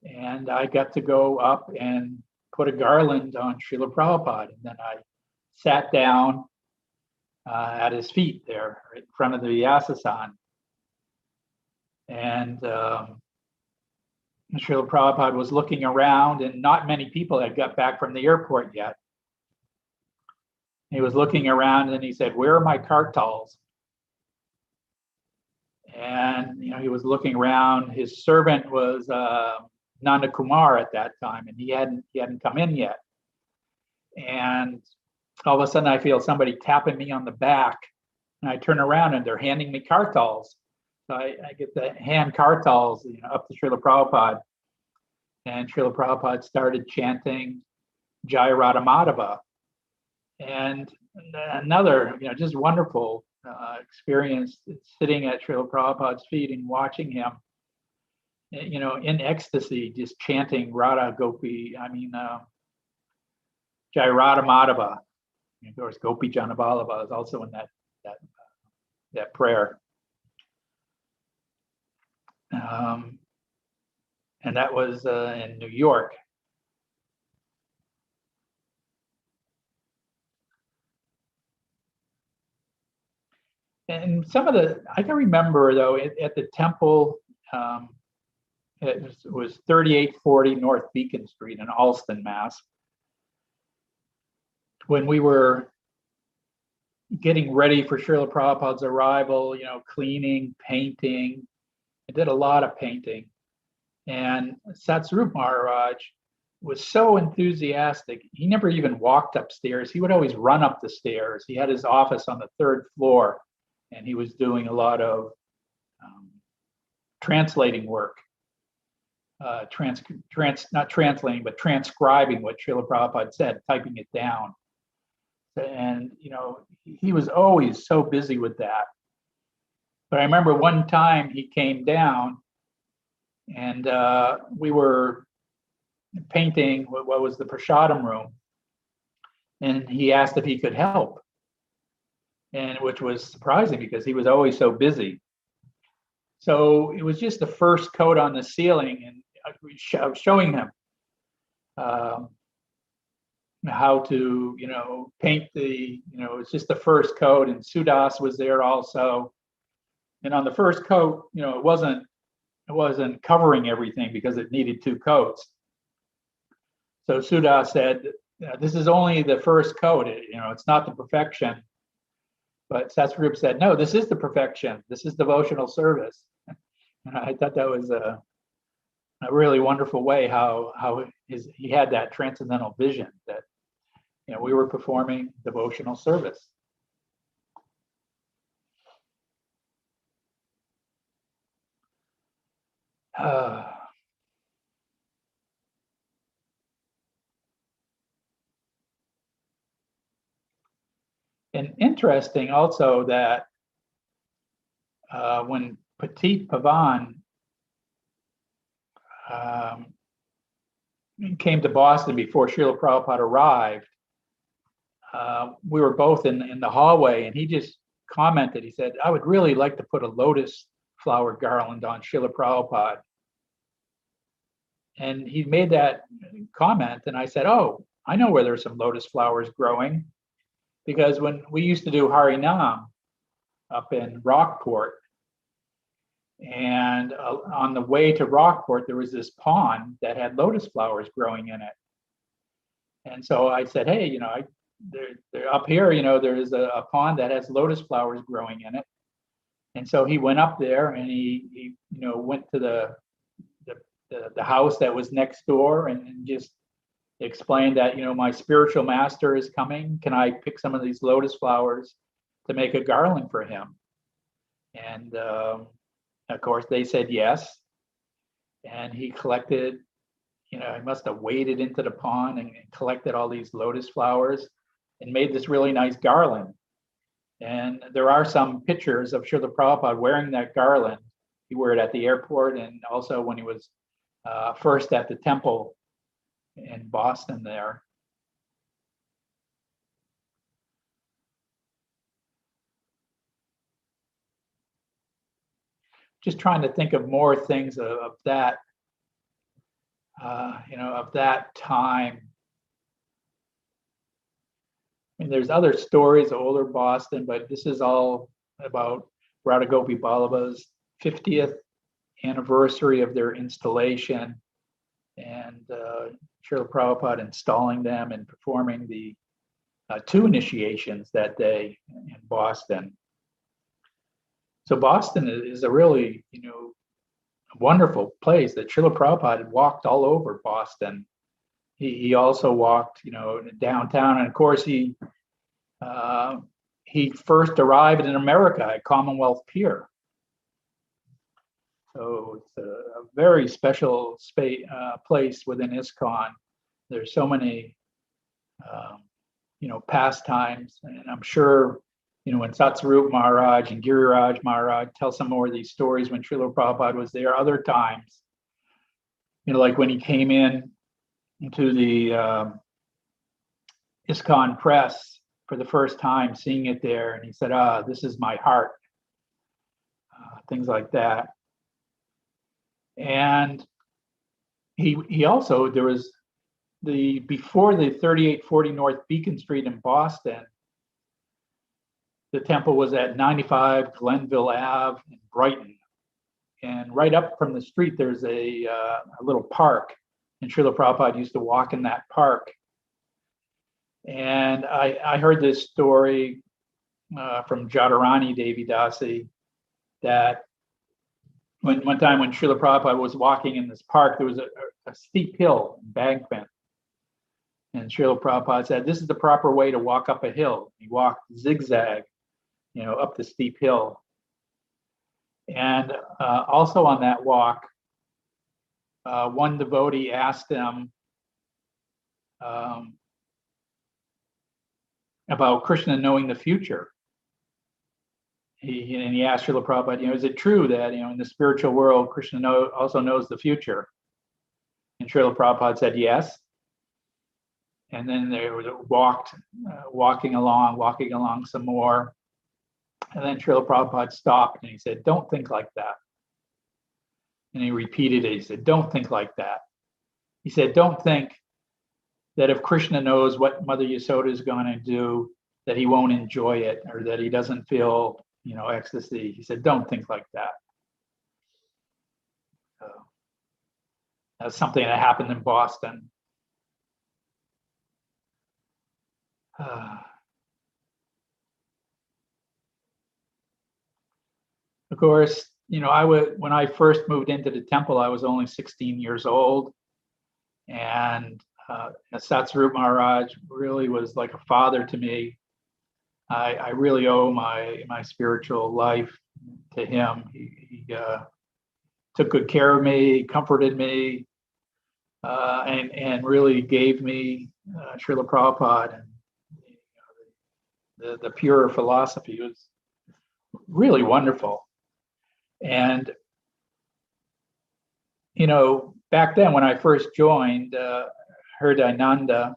and I got to go up and put a garland on Srila Prabhupada. And then I sat down at his feet there in front of the Vyasasana. And Srila Prabhupada was looking around, and not many people had got back from the airport yet. He was looking around, and he said, "Where are my kartals?" And he was looking around. His servant was Nanda Kumar at that time, and he hadn't come in yet. And all of a sudden, I feel somebody tapping me on the back, and I turn around, and they're handing me kartals. So I get the hand kartals, up to Srila Prabhupada, and Srila Prabhupada started chanting Jai Radha Madhava. And another, just wonderful experience sitting at Srila Prabhupada's feet and watching him, in ecstasy, just chanting Radha Gopi, Jai Radha Madhava. And of course, Gopi Janabalava is also in that prayer. And that was in New York. And some of I can remember though, at the temple, it was 3840 North Beacon Street in Allston, Mass. When we were getting ready for Srila Prabhupada's arrival, cleaning, painting. I did a lot of painting. And Satsarup Maharaj was so enthusiastic. He never even walked upstairs. He would always run up the stairs. He had his office on the 3rd floor, and he was doing a lot of translating work. Not translating, but transcribing what Srila Prabhupada said, typing it down. And, he was always so busy with that. But I remember one time he came down, And we were painting what was the prasadam room, and he asked if he could help, and which was surprising because he was always so busy. So it was just the first coat on the ceiling, and I was showing him how to, paint it's just the first coat, and Sudas was there also. And on the first coat, it wasn't covering everything because it needed 2 coats. So Sudas said, this is only the first coat, it's not the perfection. But Satsvarup said, no, this is the perfection. This is devotional service. And I thought that was a really wonderful way how he had that transcendental vision that we were performing devotional service. And interesting also that when Petit Pavan came to Boston before Srila Prabhupada arrived, we were both in the hallway, and he just commented, he said, I would really like to put a lotus flower garland on Srila Prabhupada. And he made that comment, and I said, oh, I know where there's some lotus flowers growing, because when we used to do Harinam up in Rockport, and on the way to Rockport, there was this pond that had lotus flowers growing in it. And so I said, hey, they're up here, there's a pond that has lotus flowers growing in it. And so he went up there, and he went to the house that was next door, and just explained that, my spiritual master is coming. Can I pick some of these lotus flowers to make a garland for him? And of course, they said yes. And he collected, he must have waded into the pond and collected all these lotus flowers and made this really nice garland. And there are some pictures of Srila Prabhupada wearing that garland. He wore it at the airport, and also when he was first at the temple in Boston there. Just trying to think of more things of that, of that time. I mean, there's other stories of older Boston, but this is all about Radha Gopi Vallabha's 50th anniversary of their installation, and Srila Prabhupada installing them and performing the 2 initiations that day in Boston. So Boston is a really, wonderful place that Srila Prabhupada had walked all over Boston. He also walked, downtown, and of course he first arrived in America at Commonwealth Pier. So it's a very special place within ISKCON. There's so many, pastimes, and I'm sure, when Satsarup Maharaj and Giriraj Maharaj tell some more of these stories when Srila Prabhupada was there, other times, like when he came into the ISKCON press for the first time, seeing it there, and he said, this is my heart, things like that. And he also, there was before the 3840 North Beacon Street in Boston, the temple was at 95 Glenville Ave in Brighton. And right up from the street, there's a little park, and Srila Prabhupada used to walk in that park. And I heard this story from Jadharani Devi Dasi, that one time when Srila Prabhupada was walking in this park, there was a steep hill embankment. And Srila Prabhupada said, this is the proper way to walk up a hill. He walked zigzag, up the steep hill. And also on that walk, one devotee asked him about Krishna knowing the future. he asked Srila Prabhupada, is it true that, in the spiritual world, Krishna also knows the future? And Srila Prabhupada said, yes. And then they walking along some more. And then Srila Prabhupada stopped and he said, don't think like that. And he repeated it. He said, don't think like that. He said, don't think that if Krishna knows what Mother Yasoda is going to do, that he won't enjoy it or that he doesn't feel, ecstasy. He said, don't think like that. So that's something that happened in Boston. Of course, when I first moved into the temple, I was only 16 years old. And Satsarup Maharaj really was like a father to me. I really owe my spiritual life to him. He took good care of me, comforted me, and really gave me Srila Prabhupada and the pure philosophy. It was really wonderful. And back then when I first joined Hridayananda,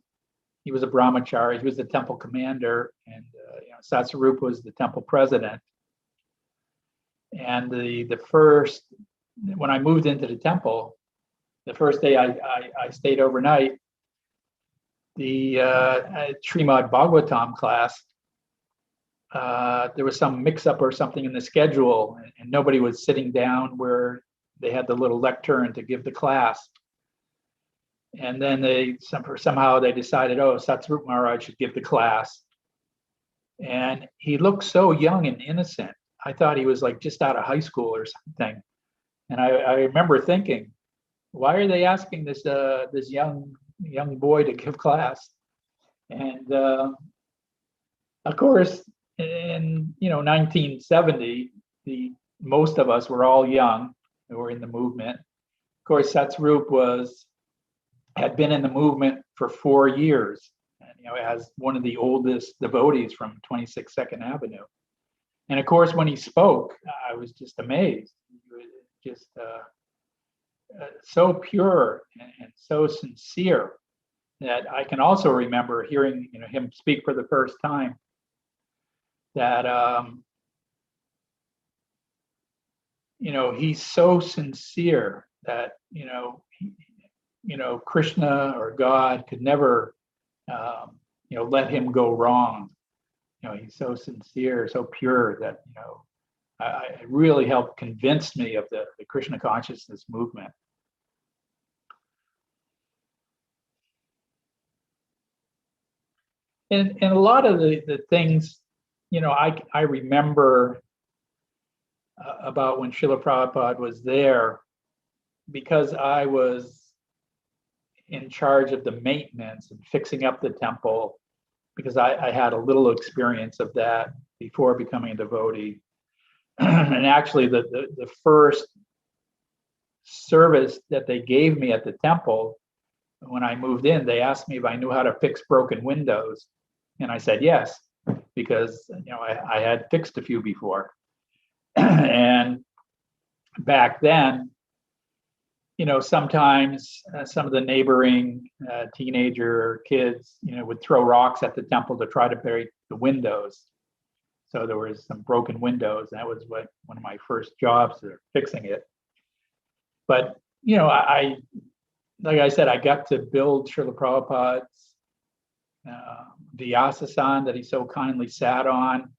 he was a brahmachari. He was the temple commander, and Satsarup was the temple president. And when I moved into the temple, the first day I stayed overnight, the Srimad Bhagavatam class, there was some mix-up or something in the schedule, and nobody was sitting down where they had the little lectern to give the class. And then somehow they decided, Satsarup Maharaj should give the class. And he looked so young and innocent. I thought he was like just out of high school or something. And I remember thinking, why are they asking this young boy to give class? And of course, in 1970, most of us were all young who were in the movement. Of course, Satsarup had been in the movement for 4 years, and, as one of the oldest devotees from 26 Second Avenue. And of course, when he spoke, I was just amazed. He was just so pure and so sincere that I can also remember hearing him speak for the first time. That he's so sincere that Krishna or God could never let him go wrong. He's so sincere, so pure that it really helped convince me of the Krishna consciousness movement. And a lot of the things I remember about when Srila Prabhupada was there, because I was in charge of the maintenance and fixing up the temple, because I had a little experience of that before becoming a devotee. And actually the first service that they gave me at the temple, when I moved in, they asked me if I knew how to fix broken windows. And I said yes, because I had fixed a few before. And back then, sometimes some of the neighboring teenager kids, would throw rocks at the temple to try to break the windows. So there was some broken windows. That was one of my first jobs, fixing it. But like I said, I got to build Srila Prabhupada's Vyasasan that he so kindly sat on.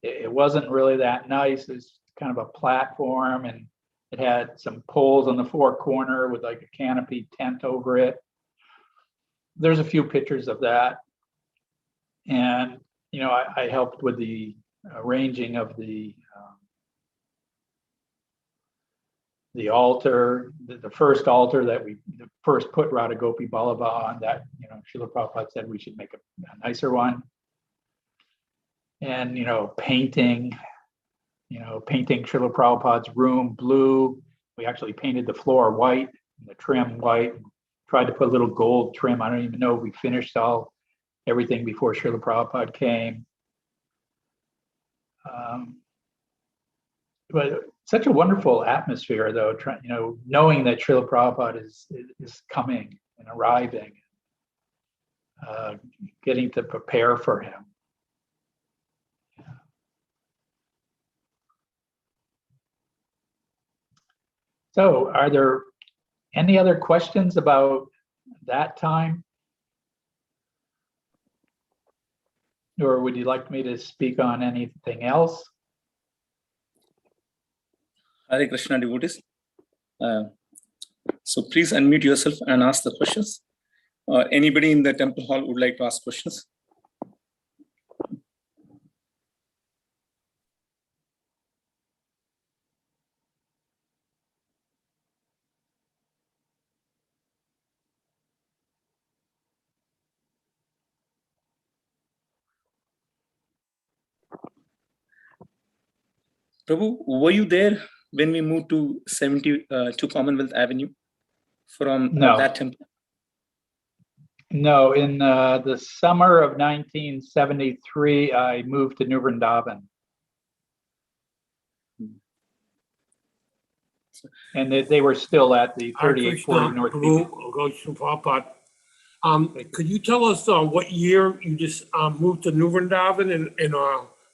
It wasn't really that nice. It was kind of a platform, and it had some poles on the four corner with like a canopy tent over it. There's a few pictures of that. And, I helped with the arranging of the altar, the first altar that we first put Radha Gopi Ballabha on, that, Srila Prabhupada said we should make a nicer one. And, painting Srila Prabhupada's room blue. We actually painted the floor white, and the trim white, tried to put a little gold trim. I don't even know if we finished everything before Srila Prabhupada came. but such a wonderful atmosphere, though. Knowing that Srila Prabhupada is coming and arriving, getting to prepare for him. So, are there any other questions about that time? Or would you like me to speak on anything else? Hare Krishna devotees. So please unmute yourself and ask the questions. Anybody in the temple hall would like to ask questions? Prabhu, were you there when we moved to 72 Commonwealth Avenue from that temple? No, in the summer of 1973, I moved to New Vrindavan. And they were still at the 3840 North Beach. Could you tell us what year you just moved to New Vrindavan and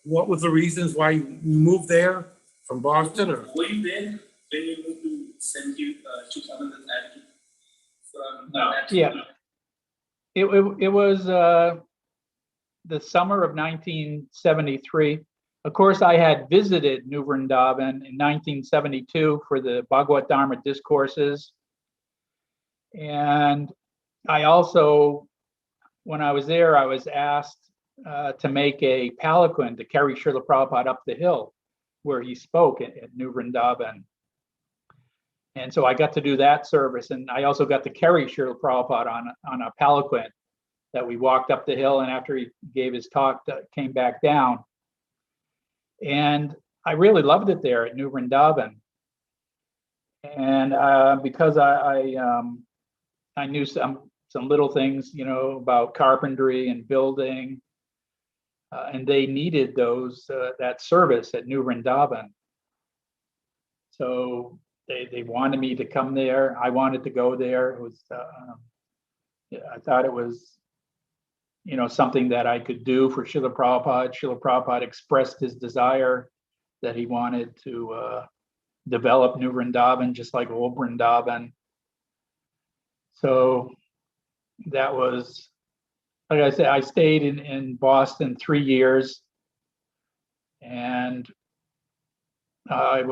what was the reasons why you moved there from Boston? Or? Were you there when you moved to 72 Commonwealth Avenue? Yeah. It was the summer of 1973. Of course, I had visited New Vrindavan in 1972 for the Bhagavad Dharma discourses. And I also, when I was there, I was asked to make a palanquin to carry Srila Prabhupada up the hill where he spoke at New Vrindavan. And so I got to do that service. And I also got to carry Srila Prabhupada on a palanquin that we walked up the hill. And after he gave his talk, came back down. And I really loved it there at New Vrindavan. And because I knew some little things, about carpentry and building, and they needed that service at New Vrindavan. So they wanted me to come there. I wanted to go there. It was, I thought it was, something that I could do for Srila Prabhupada. Srila Prabhupada expressed his desire that he wanted to develop New Vrindavan just like old Vrindavan. So that was, like I said, I stayed in Boston 3 years, and I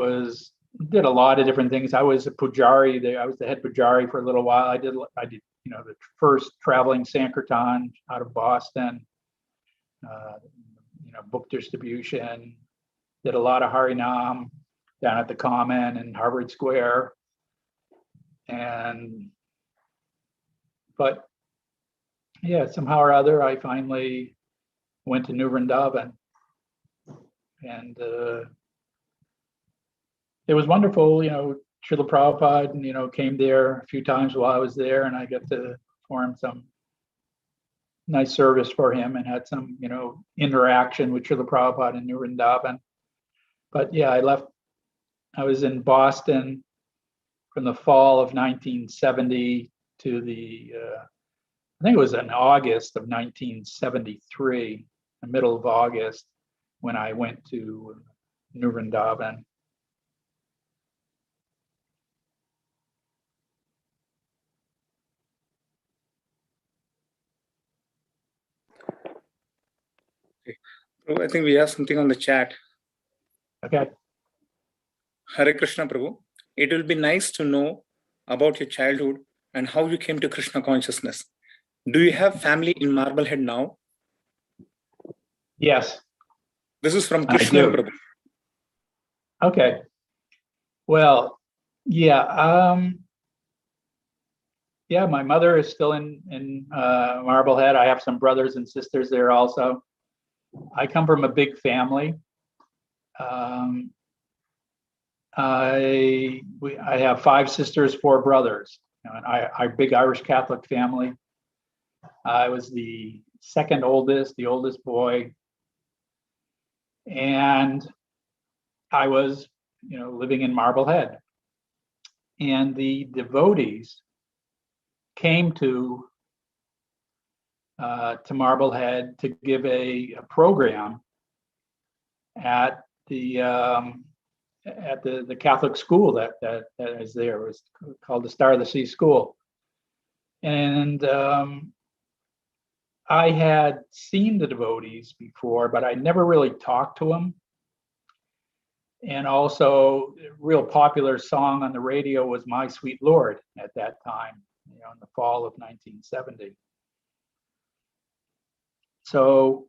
did a lot of different things. I was a pujari there. I was the head pujari for a little while. I did the first traveling Sankirtan out of Boston, book distribution, did a lot of Harinam down at the Common and Harvard Square. But yeah, somehow or other, I finally went to New Vrindavan. And it was wonderful, Srila Prabhupada, came there a few times while I was there, and I got to perform some nice service for him and had some, interaction with Srila Prabhupada in New Vrindavan. But yeah, I was in Boston from the fall of 1970 to I think it was in August of 1973, the middle of August, when I went to New Vrindavan. I think we have something on the chat. Okay. Hare Krishna, Prabhu. It will be nice to know about your childhood and how you came to Krishna consciousness. Do you have family in Marblehead now? Yes. This is from Krishna, Prabhu. Okay. Well, yeah. Yeah, my mother is still in Marblehead. I have some brothers and sisters there also. I come from a big family. I have 5 sisters, 4 brothers. And I big Irish Catholic family. I was the second oldest, the oldest boy. And I was living in Marblehead. And the devotees came to Marblehead to give a program at the Catholic school that is there. It was called the Star of the Sea School. And I had seen the devotees before, but I never really talked to them. And also, a real popular song on the radio was My Sweet Lord at that time, in the fall of 1970. So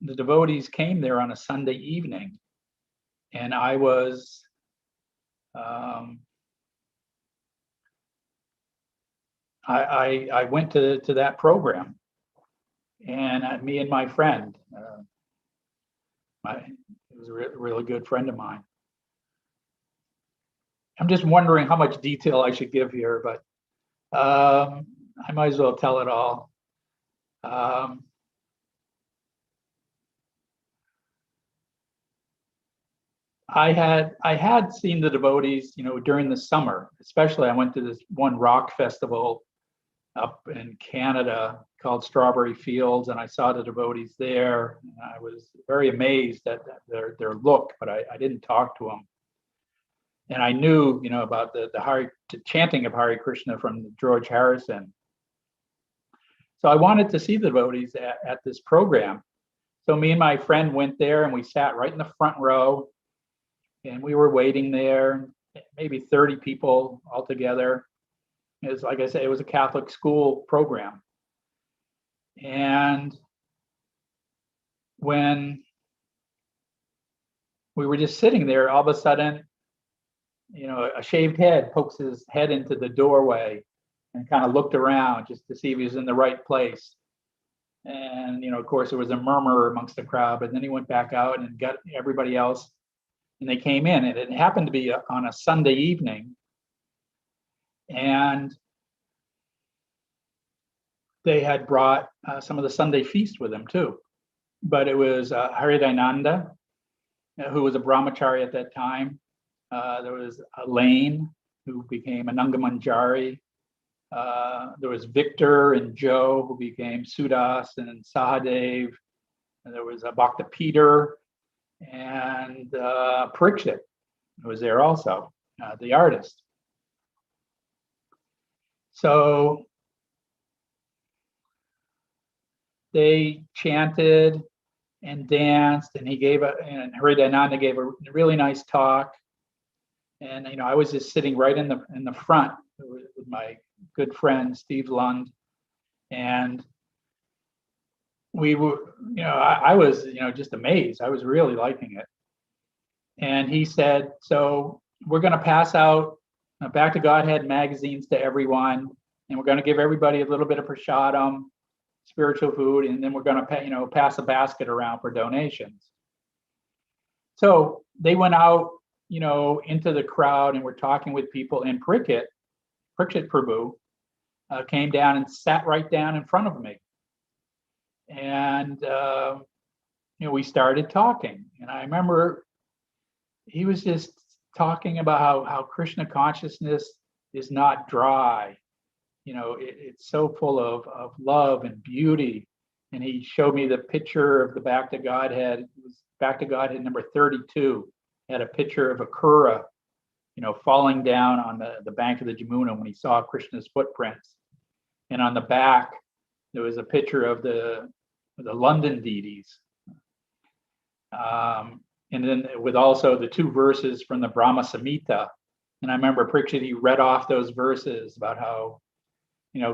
the devotees came there on a Sunday evening, and I was I went to that program, and me and my friend, it was a really good friend of mine. I'm just wondering how much detail I should give here, but I might as well tell it all. I had seen the devotees, during the summer. Especially, I went to this one rock festival up in Canada called Strawberry Fields, and I saw the devotees there. And I was very amazed at their look, but I didn't talk to them. And I knew, about the chanting of Hare Krishna from George Harrison. So I wanted to see the devotees at this program. So me and my friend went there, and we sat right in the front row, and we were waiting there, maybe 30 people altogether. It was, like I said, it was a Catholic school program. And when we were just sitting there, all of a sudden, a shaved head pokes his head into the doorway and kind of looked around just to see if he was in the right place. And, of course, there was a murmur amongst the crowd, but then he went back out and got everybody else, and they came in. And it happened to be on a Sunday evening. And they had brought some of the Sunday feast with them too. But it was Haridananda, who was a brahmachari at that time. There was Elaine, who became a Nangamanjari. There was Victor and Joe, who became Sudas and Sahadev. And there was Bhakta Peter and Parikshit, who was there also, the artist. So they chanted and danced, and and Haridananda gave a really nice talk. And I was just sitting right in the front with my good friend Steve Lund, and we were, I was, just amazed. I was really liking it. And he said, "So we're going to pass out Back to Godhead magazines to everyone, and we're going to give everybody a little bit of prasadam, spiritual food, and then we're going to pass a basket around for donations." So they went out, into the crowd, and were talking with people. And Parikshit Prabhu came down and sat right down in front of me, and we started talking. And I remember he was just talking about how Krishna consciousness is not dry. It's so full of love and beauty. And he showed me the picture of the Back to Godhead. It was Back to Godhead number 32. It had a picture of Akura, falling down on the bank of the Jamuna when he saw Krishna's footprints. And on the back, there was a picture of the London deities. And then with also the 2 verses from the Brahma Samhita. And I remember Parikshit, he read off those verses about how,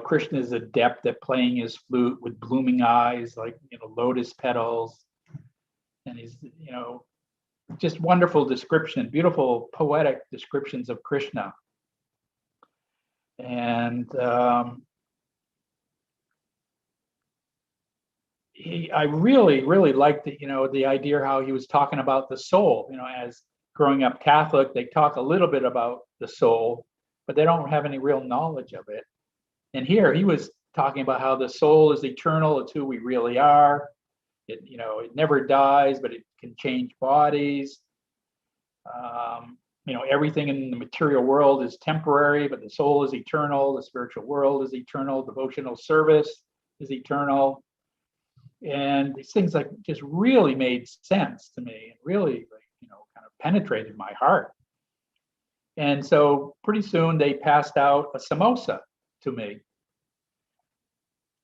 Krishna is adept at playing his flute with blooming eyes, like, lotus petals. And he's, just wonderful description, beautiful poetic descriptions of Krishna. And I really, really liked the idea how he was talking about the soul. As growing up Catholic, they talk a little bit about the soul, but they don't have any real knowledge of it. And here he was talking about how the soul is eternal. It's who we really are. It never dies, but it can change bodies. Everything in the material world is temporary, but the soul is eternal. The spiritual world is eternal. Devotional service is eternal. And these things like just really made sense to me and really, kind of penetrated my heart. And so pretty soon they passed out a samosa to me.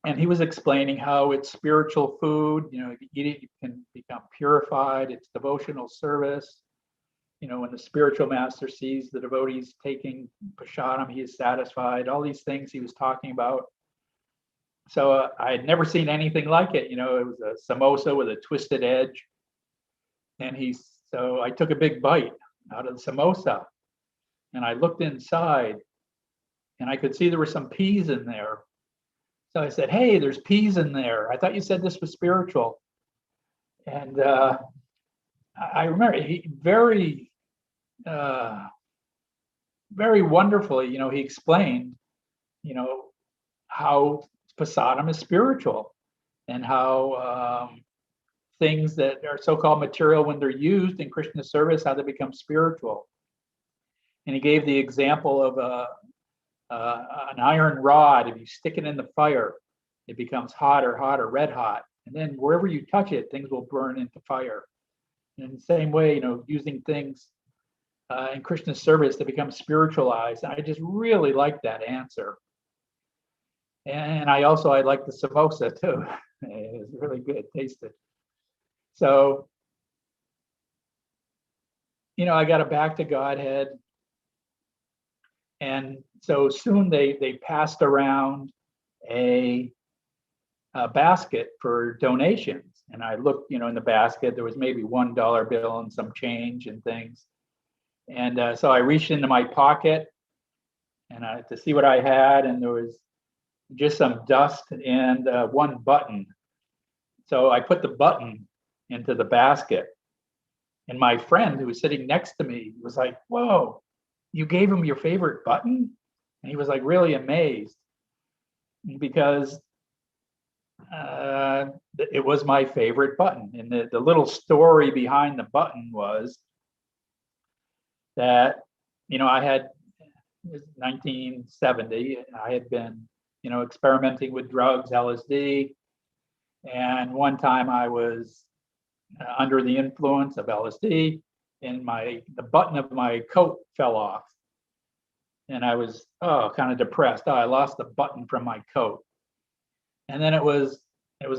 And he was explaining how it's spiritual food, if you eat it, you can become purified. It's devotional service. When the spiritual master sees the devotees taking prasadam, he is satisfied. All these things he was talking about. So I had never seen anything like it. It was a samosa with a twisted edge. And so I took a big bite out of the samosa and I looked inside and I could see there were some peas in there. So I said, "Hey, there's peas in there. I thought you said this was spiritual." And I remember he very, very wonderfully, he explained, how prasadam is spiritual and how things that are so-called material, when they're used in Krishna service, how they become spiritual. And he gave the example of an iron rod. If you stick it in the fire, it becomes hotter, red hot. And then wherever you touch it, things will burn into fire. And in the same way, using things in Krishna service to become spiritualized. And I just really liked that answer. And I liked the samosa too. It was really good, tasted. So, I got it back to Godhead. And so soon they passed around a basket for donations. And I looked, in the basket, there was maybe $1 bill and some change and things. And so I reached into my pocket and to see what I had, and there was just some dust and one button. So I put the button into the basket. And my friend who was sitting next to me was like, "Whoa, you gave him your favorite button?" And he was like really amazed because it was my favorite button. And the little story behind the button was that, I had, it was 1970, I had been, experimenting with drugs, LSD. And one time I was under the influence of LSD and the button of my coat fell off. And I was, kind of depressed. I lost the button from my coat. And then it was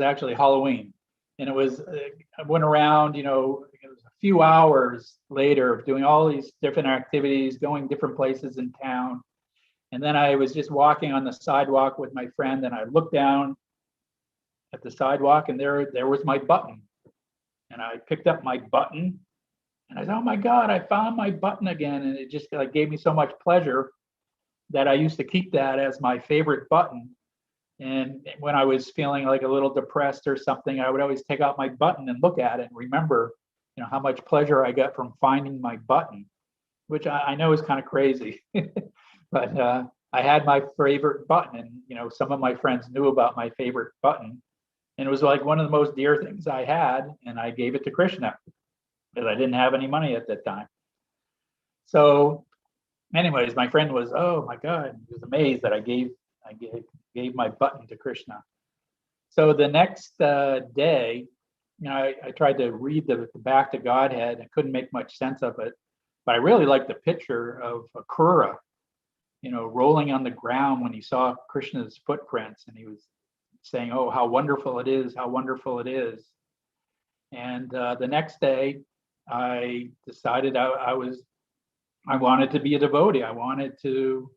actually Halloween. And I went around, it was a few hours later of doing all these different activities, going different places in town. And then I was just walking on the sidewalk with my friend, and I looked down at the sidewalk, and there was my button. And I picked up my button, and I said, "Oh my God, I found my button again." And it just gave me so much pleasure that I used to keep that as my favorite button. And when I was feeling like a little depressed or something, I would always take out my button and look at it and remember, how much pleasure I got from finding my button, which I know is kind of crazy. But I had my favorite button, and, some of my friends knew about my favorite button. And it was like one of the most dear things I had, and I gave it to Krishna because I didn't have any money at that time. So anyways, my friend was, "Oh my God," he was amazed that I gave my button to Krishna. So the next day, I tried to read the Back to Godhead and couldn't make much sense of it. But I really liked the picture of Akrura, rolling on the ground when he saw Krishna's footprints, and he was saying, "Oh, how wonderful it is, how wonderful it is." And the next day, I decided I wanted to be a devotee. I wanted to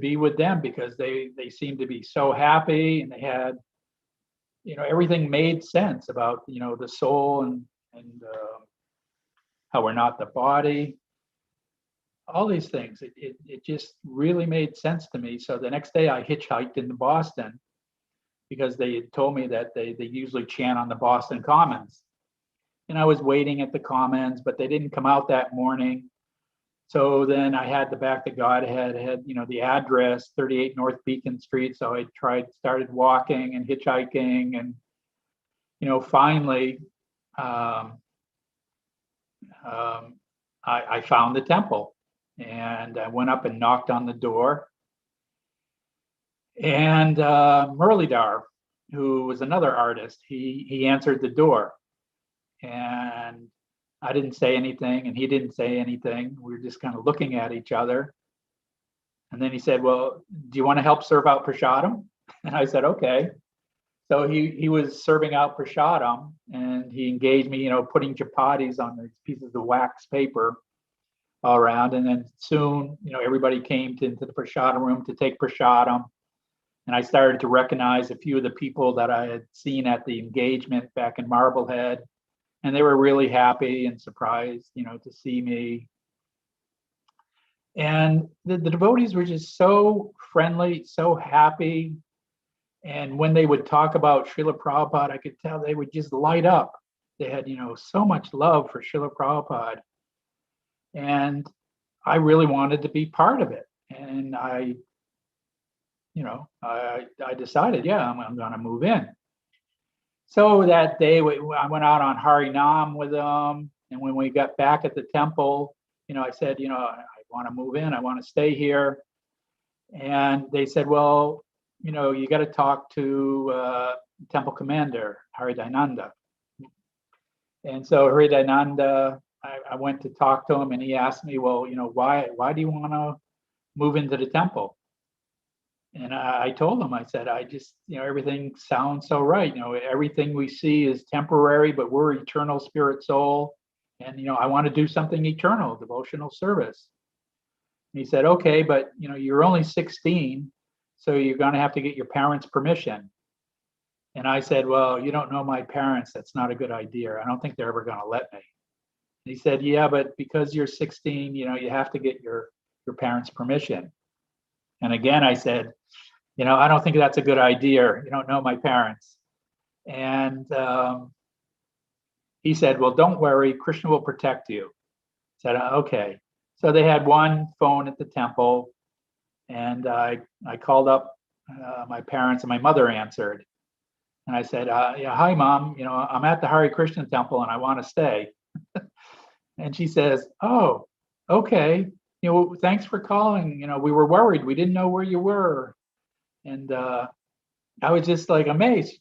be with them because they seemed to be so happy, and they had, everything made sense about, the soul and how we're not the body. All these things, it just really made sense to me. So the next day I hitchhiked into Boston because they had told me that they usually chant on the Boston Commons. And I was waiting at the Commons, but they didn't come out that morning. So then I had the Back to Godhead, had, the address, 38 North Beacon Street. So I started walking and hitchhiking, and, finally, I found the temple, and I went up and knocked on the door. And Murlidhar, who was another artist, he answered the door. And I didn't say anything, and he didn't say anything. We were just kind of looking at each other. And then he said, "Well, do you want to help serve out prasadam?" And I said, "Okay." So he was serving out prasadam, and he engaged me, putting chapatis on these pieces of wax paper all around. And then soon, everybody came into the prasadam room to take prasadam. And I started to recognize a few of the people that I had seen at the engagement back in Marblehead. And they were really happy and surprised, to see me. And the devotees were just so friendly, so happy. And when they would talk about Srila Prabhupada, I could tell they would just light up. They had, so much love for Srila Prabhupada. And I really wanted to be part of it. And I decided, I'm going to move in. So that day, I went out on Hari Nam with them. And when we got back at the temple, I said, I want to move in. I want to stay here. And they said, well, you got to talk to temple commander, Haridayananda. And so Haridayananda, I went to talk to him, and he asked me, well, why do you want to move into the temple? And I told him, I said, I just, everything sounds so right. Everything we see is temporary, but we're eternal spirit soul. And, I want to do something eternal, devotional service. And he said, okay, but, you're only 16, so you're going to have to get your parents' permission. And I said, well, you don't know my parents. That's not a good idea. I don't think they're ever going to let me. And he said, yeah, but because you're 16, you have to get your parents' permission. And again, I said, I don't think that's a good idea. You don't know my parents. And he said, well, don't worry. Krishna will protect you. I said, okay. So they had one phone at the temple, and I called up my parents, and my mother answered. And I said, hi, Mom. I'm at the Hare Krishna temple, and I want to stay. And she says, oh, okay. Thanks for calling. We were worried. We didn't know where you were. And I was just like amazed.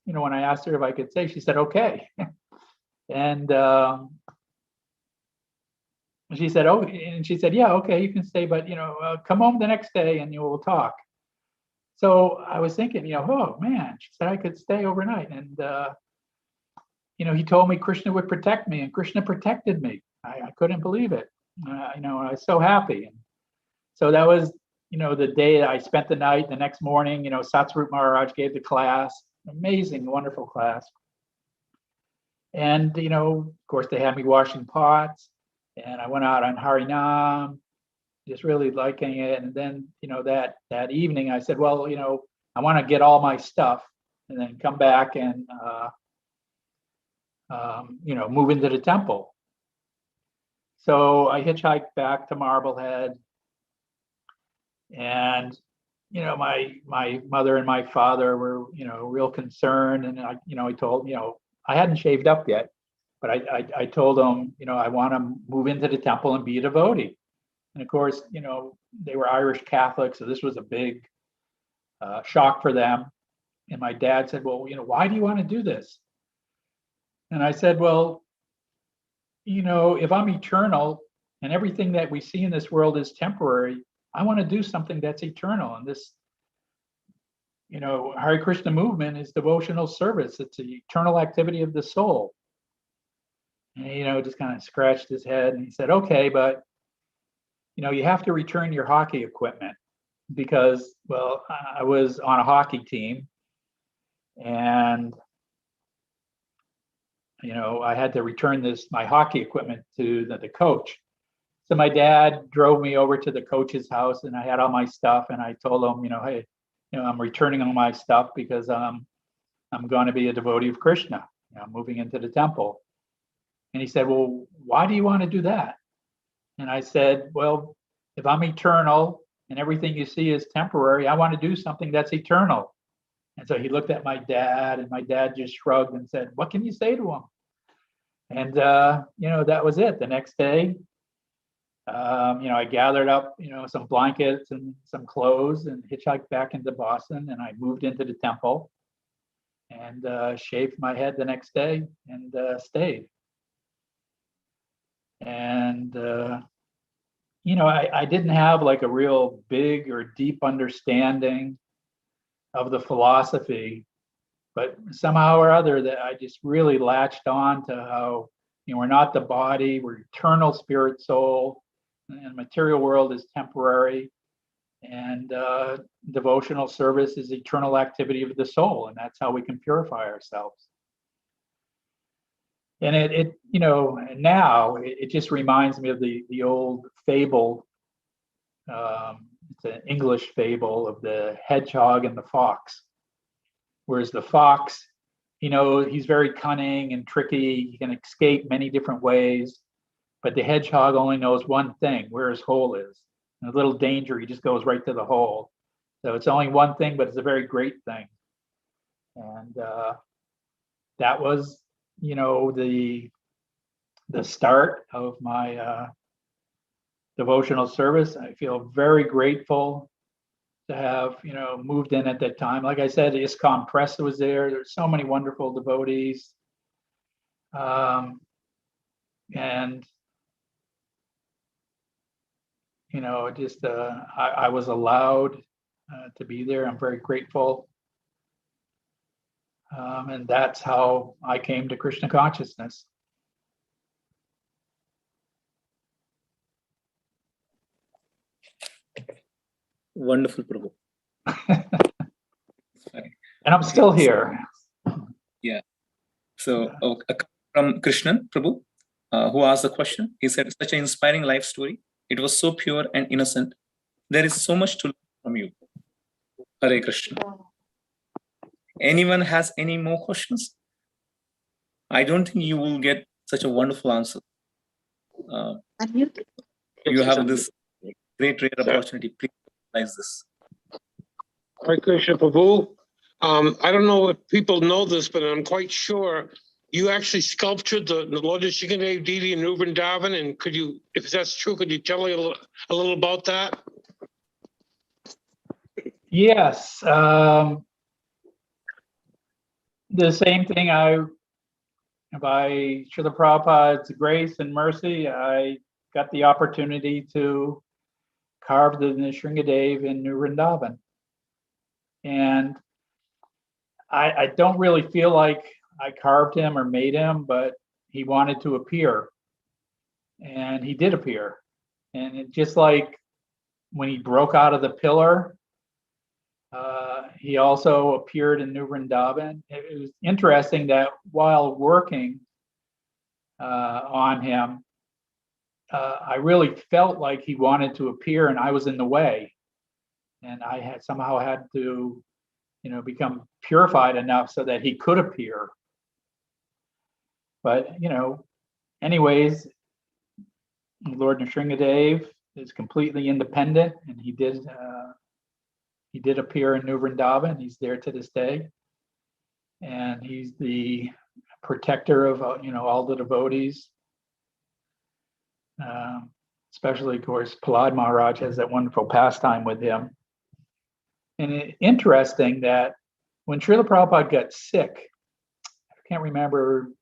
When I asked her if I could stay, she said, okay. And she said, oh, and she said, yeah, okay, you can stay, but, come home the next day and we'll talk. So I was thinking, oh man, she said I could stay overnight. And, he told me Krishna would protect me, and Krishna protected me. I couldn't believe it. I was so happy. And so that was, the day I spent the night. The next morning, Satsarup Maharaj gave the class, amazing, wonderful class. And, of course, they had me washing pots, and I went out on Harinam, just really liking it. And then, that evening I said, well, I want to get all my stuff and then come back and, move into the temple. So I hitchhiked back to Marblehead, and my mother and my father were real concerned, and I told I hadn't shaved up yet, but I told them I want to move into the temple and be a devotee. And of course they were Irish Catholics, so this was a big shock for them. And my dad said, well, why do you want to do this? And I said, well, if I'm eternal and everything that we see in this world is temporary, I want to do something that's eternal. And this, Hare Krishna movement is devotional service. It's the eternal activity of the soul. And he, just kind of scratched his head, and he said, okay, but, you have to return your hockey equipment, because, well, I was on a hockey team, and I had to return my hockey equipment to the coach. So my dad drove me over to the coach's house, and I had all my stuff, and I told him, hey, I'm returning all my stuff because I'm going to be a devotee of Krishna. I'm moving into the temple. And he said, well, why do you want to do that? And I said, well, if I'm eternal and everything you see is temporary, I want to do something that's eternal. And so he looked at my dad, and my dad just shrugged and said, what can you say to him? And, that was it. The next day, I gathered up, some blankets and some clothes and hitchhiked back into Boston, and I moved into the temple and shaved my head the next day and stayed. And, I didn't have like a real big or deep understanding of the philosophy, but somehow or other that I just really latched on to how, we're not the body, we're eternal spirit, soul, and material world is temporary, and devotional service is eternal activity of the soul, and that's how we can purify ourselves. And now it just reminds me of the old fable. It's an English fable of the hedgehog and the fox. Whereas the fox, he's very cunning and tricky. He can escape many different ways. But the hedgehog only knows one thing, where his hole is. In a little danger, he just goes right to the hole. So it's only one thing, but it's a very great thing. And that was, the start of my devotional service. I feel very grateful to have, moved in at that time. Like I said, ISKCON Press was there. There's so many wonderful devotees. And I was allowed to be there. I'm very grateful. And that's how I came to Krishna consciousness. Wonderful, Prabhu. And I'm still here. Yeah. So from Krishnan, Prabhu, who asked the question, he said, such an inspiring life story. It was so pure and innocent. There is so much to learn from you. Hare Krishna. Anyone has any more questions? I don't think you will get such a wonderful answer. You have this great rare opportunity. Please utilize this. Hare Krishna Prabhu. I don't know if people know this, but I'm quite sure you actually sculptured the Lord Nrsimhadev deity in New Vrindavan. And could you, if that's true, could you tell me a little about that? Yes. The same thing, by Srila Prabhupada's grace and mercy, I got the opportunity to carve the Nrsimhadev in New Vrindavan. And I don't really feel like I carved him or made him, but he wanted to appear. And he did appear. And it just like when he broke out of the pillar, he also appeared in New Vrindavan. It was interesting that while working on him, I really felt like he wanted to appear and I was in the way. And I had somehow had to, become purified enough so that he could appear. But, anyways, Lord Nrsimhadev is completely independent, and he did appear in New Vrindavan. He's there to this day, and he's the protector of all the devotees. Especially, of course, Prahlad Maharaj has that wonderful pastime with him. And it's interesting that when Srila Prabhupada got sick, I can't remember,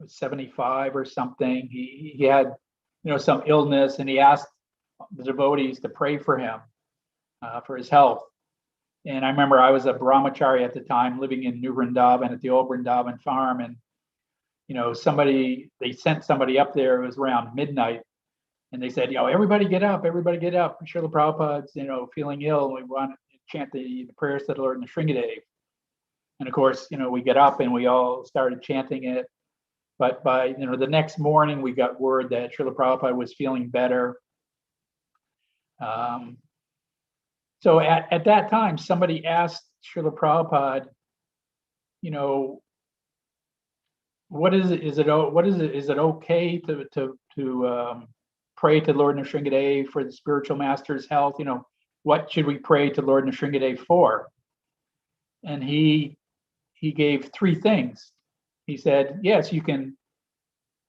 75 or something, he had some illness, and he asked the devotees to pray for him for his health. And I remember I was a brahmachari at the time, living in New Vrindavan at the old Vrindavan farm, and they sent somebody up there. It was around midnight, and they said, everybody get up, Srila Prabhupada's feeling ill, and we want to chant the prayers to the Lord Nrsimhadev. And of course, we get up and we all started chanting it. But by the next morning, we got word that Srila Prabhupada was feeling better. So at that time, somebody asked Srila Prabhupada, what is it? Is it okay to pray to Lord Nrsimhadev for the spiritual master's health? What should we pray to Lord Nrsimhadev for? And he gave three things. He said, yes, you can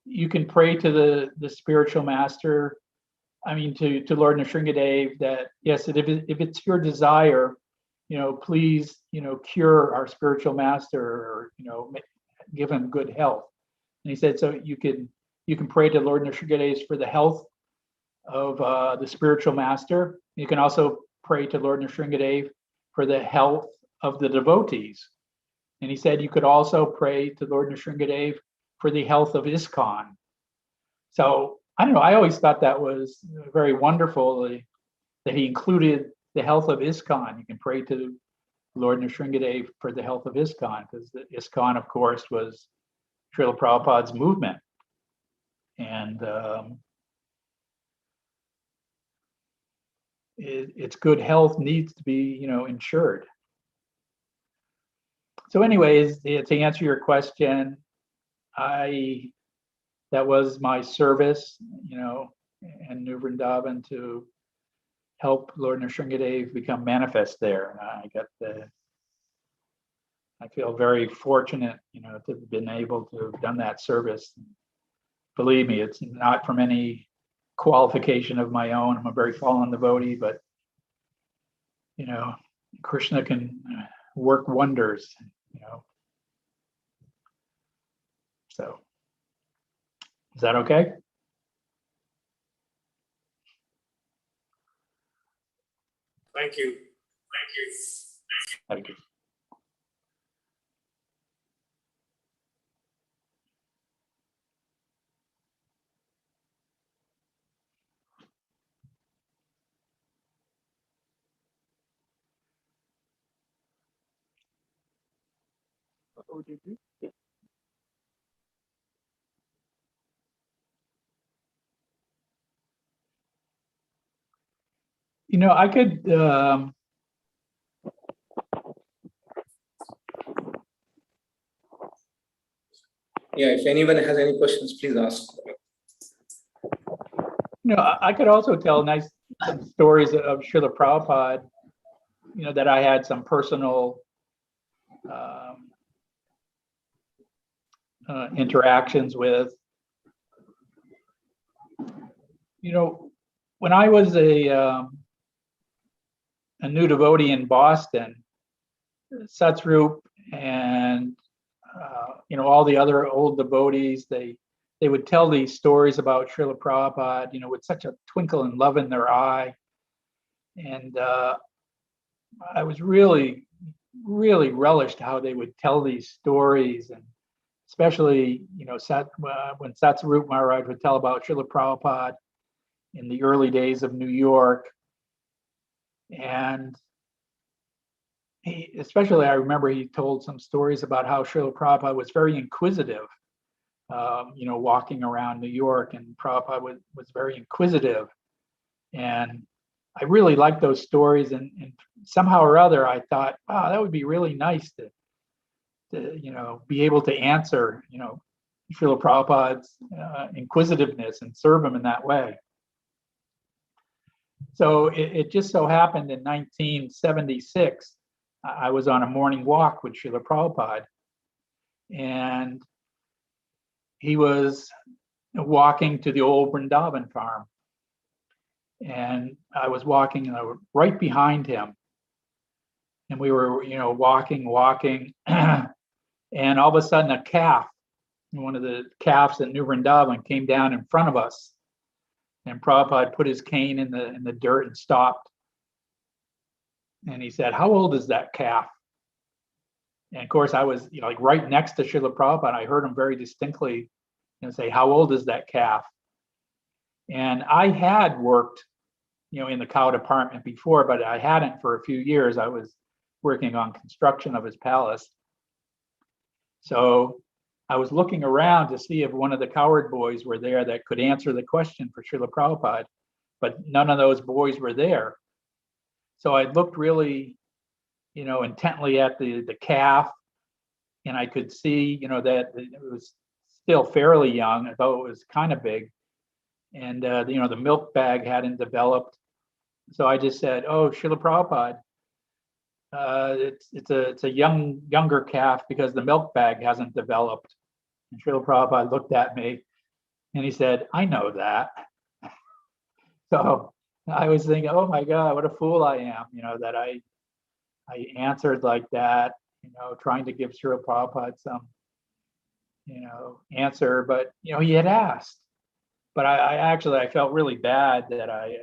you can pray to the spiritual master. I mean, to Lord Nrsingadev, that yes, if it's your desire, please, cure our spiritual master, or give him good health. And he said, so you can pray to Lord Nrsingadev for the health of the spiritual master. You can also pray to Lord Nrsingadev for the health of the devotees. And he said you could also pray to Lord Nrsingadev for the health of ISKCON. So I don't know, I always thought that was very wonderful that he included the health of ISKCON. You can pray to Lord Nrsingadev for the health of ISKCON, because the ISKCON, of course, was Srila Prabhupada's movement. And its good health needs to be, ensured. So anyways, to answer your question, that was my service, in New Vrindavan, to help Lord Nrsingadev become manifest there. I feel very fortunate, to have been able to have done that service. Believe me, it's not from any qualification of my own. I'm a very fallen devotee, but Krishna can work wonders, So, is that okay? Thank you. Thank you. I could. Yeah, if anyone has any questions, please ask. I could also tell some stories of Srila Prabhupada, that I had some personal interactions with. When I was a new devotee in Boston, Satsrup and all the other old devotees, they would tell these stories about Srila Prabhupada, with such a twinkle and love in their eye. And I was really, really relished how they would tell these stories, and especially, when Satsrup Maharaj would tell about Srila Prabhupada in the early days of New York. And especially I remember he told some stories about how Srila Prabhupada was very inquisitive, walking around New York, and Prabhupada was very inquisitive. And I really liked those stories, and somehow or other I thought, wow, that would be really nice to be able to answer, Srila Prabhupada's inquisitiveness and serve him in that way. So it just so happened in 1976, I was on a morning walk with Srila Prabhupada, and he was walking to the old Vrindavan farm. And I was walking right behind him. And we were, walking. And all of a sudden a calf, one of the calves at New Vrindavan, came down in front of us. And Prabhupada put his cane in the dirt and stopped. And he said, "How old is that calf?" And of course, I was right next to Srila Prabhupada. I heard him very distinctly say, "How old is that calf?" And I had worked, in the cow department before, but I hadn't for a few years. I was working on construction of his palace. So I was looking around to see if one of the cowherd boys were there that could answer the question for Srila Prabhupada, but none of those boys were there. So I looked really, intently at the calf, and I could see, that it was still fairly young, though it was kind of big. And, the milk bag hadn't developed. So I just said, "Oh, Srila Prabhupada, it's a younger calf because the milk bag hasn't developed." And Srila Prabhupada looked at me And he said, I know that. So I was thinking, oh my God, what a fool I am, that I answered like that, trying to give Srila Prabhupada some, answer, but, he had asked. But I felt really bad that I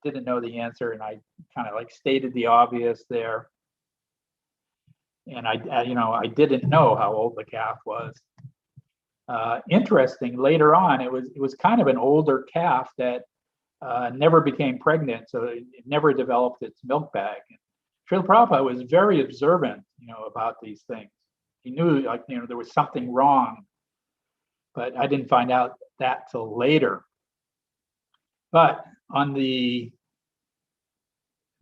didn't know the answer, and I kind of like stated the obvious there. And I didn't know how old the calf was. Interesting, later on, it was kind of an older calf that never became pregnant, so it never developed its milk bag. Srila Prabhupada was very observant, about these things. He knew, there was something wrong, but I didn't find out that till later. But on the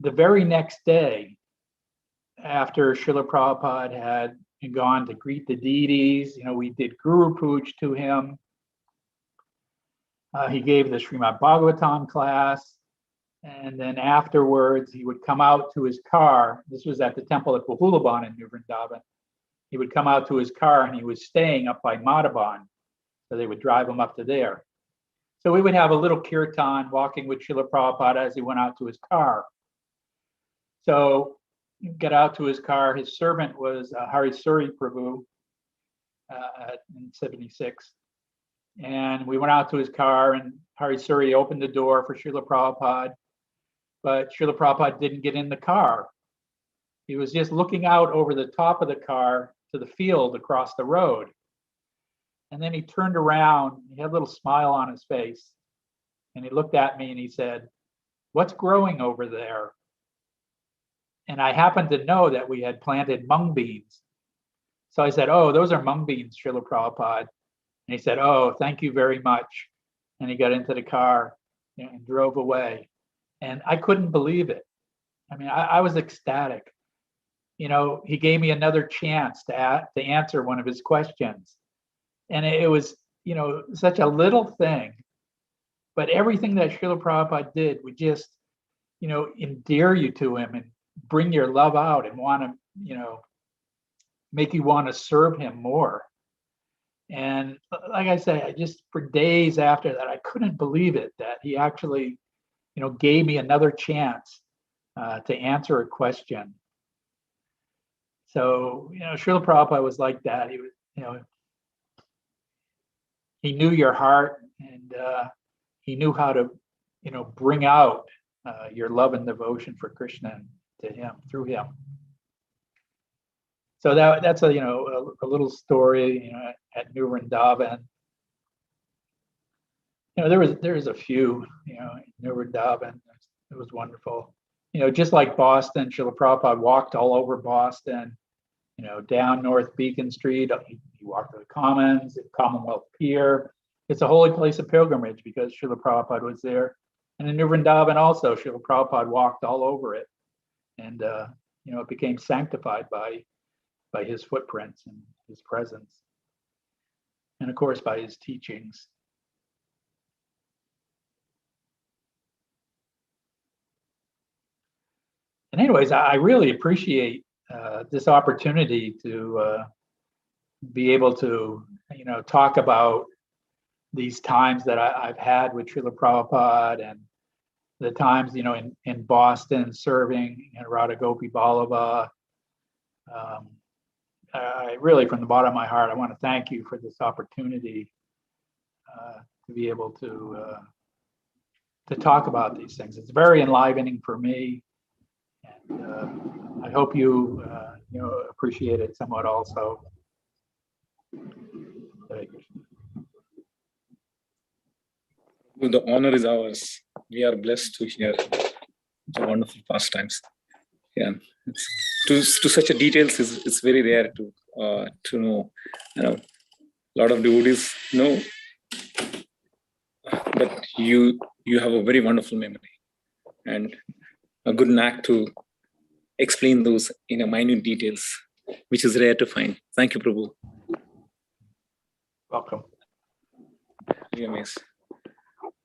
very next day, after Srila Prabhupada had gone to greet the deities, we did Guru Puj to him. He gave the Srimad Bhagavatam class. And then afterwards, he would come out to his car. This was at the temple at Bahulaban in New Vrindavan. He would come out to his car, and he was staying up by Madhavan. So they would drive him up to there. So we would have a little kirtan walking with Srila Prabhupada as he went out to his car. So he got out to his car. His servant was Hari Suri Prabhu in 76. And we went out to his car, and Hari Suri opened the door for Srila Prabhupada. But Srila Prabhupada didn't get in the car. He was just looking out over the top of the car to the field across the road. And then he turned around, he had a little smile on his face, and he looked at me and he said, "What's growing over there?" And I happened to know that we had planted mung beans. So I said, "Oh, those are mung beans, Srila Prabhupada." And he said, "Oh, thank you very much." And he got into the car and drove away. And I couldn't believe it. I mean, I was ecstatic. He gave me another chance to answer one of his questions. And it was, such a little thing. But everything that Srila Prabhupada did would just, endear you to him and bring your love out and want to, make you want to serve him more. And like I say, I just, for days after that, I couldn't believe it that he actually, gave me another chance to answer a question. So, Srila Prabhupada was like that. He was, he knew your heart, and he knew how to, bring out your love and devotion for Krishna to him, through him. So that's a little story, at New Vrindavan. There was a few, in New Vrindavan. It was wonderful. Just like Boston, Srila Prabhupada walked all over Boston, down North Beacon Street. He walked to the Commons, the Commonwealth Pier. It's a holy place of pilgrimage because Srila Prabhupada was there. And in New Vrindavan also, Srila Prabhupada walked all over it. And, it became sanctified by his footprints and his presence. And of course, by his teachings. And anyways, I really appreciate this opportunity to be able to, talk about these times that I've had with Srila Prabhupada, and the times, in Boston serving in Radha Gopi Vallabha. I really, from the bottom of my heart, I want to thank you for this opportunity to be able to talk about these things. It's very enlivening for me, and I hope you appreciate it somewhat also. The honor is ours. We are blessed to hear the wonderful pastimes. Yeah, to such a details is very rare to know. A lot of devotees know, but you have a very wonderful memory and a good knack to explain those in a minute details, which is rare to find. Thank you, Prabhu. Welcome. Very amazing.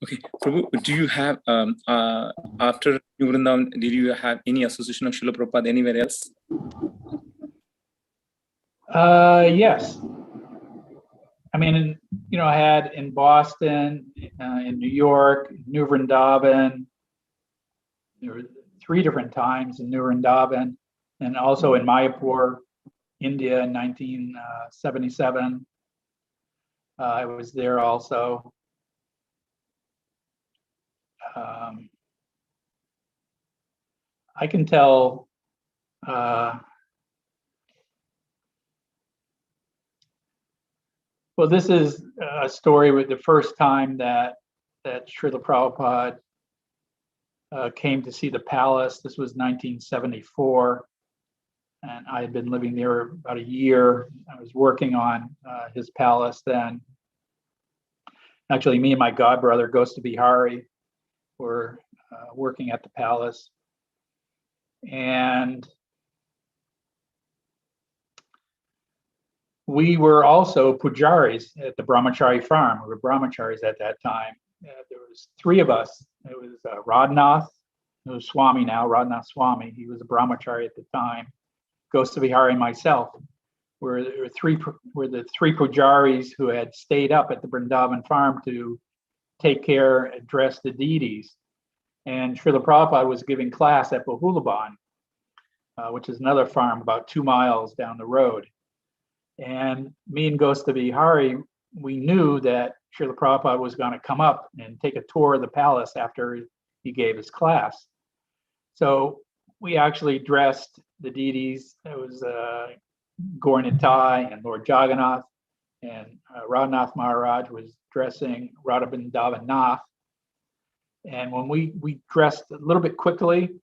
Okay, Prabhu, do you have, after New Vrindavan, did you have any association of Srila Prabhupada anywhere else? Yes. I mean, I had in Boston, in New York, New Vrindavan. There were 3 different times in New Vrindavan, and also in Mayapur, India in 1977. I was there also. I can tell well, this is a story with the first time that Srila Prabhupada came to see the palace. This was 1974, and I had been living there about a year. I was working on his palace then. Actually, me and my godbrother, Gosta Bihari, were working at the palace. And we were also pujaris at the brahmachari farm. We were brahmacharis at that time. There was 3 of us. It was Radhanath, who's Swami now, Radhanath Swami. He was a brahmachari at the time. Gosta Vihari and myself were the 3 pujaris who had stayed up at the Vrindavan farm to take care, address the deities. And Srila Prabhupada was giving class at Bahulaban, which is another farm about 2 miles down the road. And me and Gosta Bihari, we knew that Srila Prabhupada was going to come up and take a tour of the palace after he gave his class. So we actually dressed the deities. It was Gaur Nitai and Lord Jagannath, and Radhanath Maharaj was dressing Radha Vrindavan Nath. And when we dressed a little bit quickly,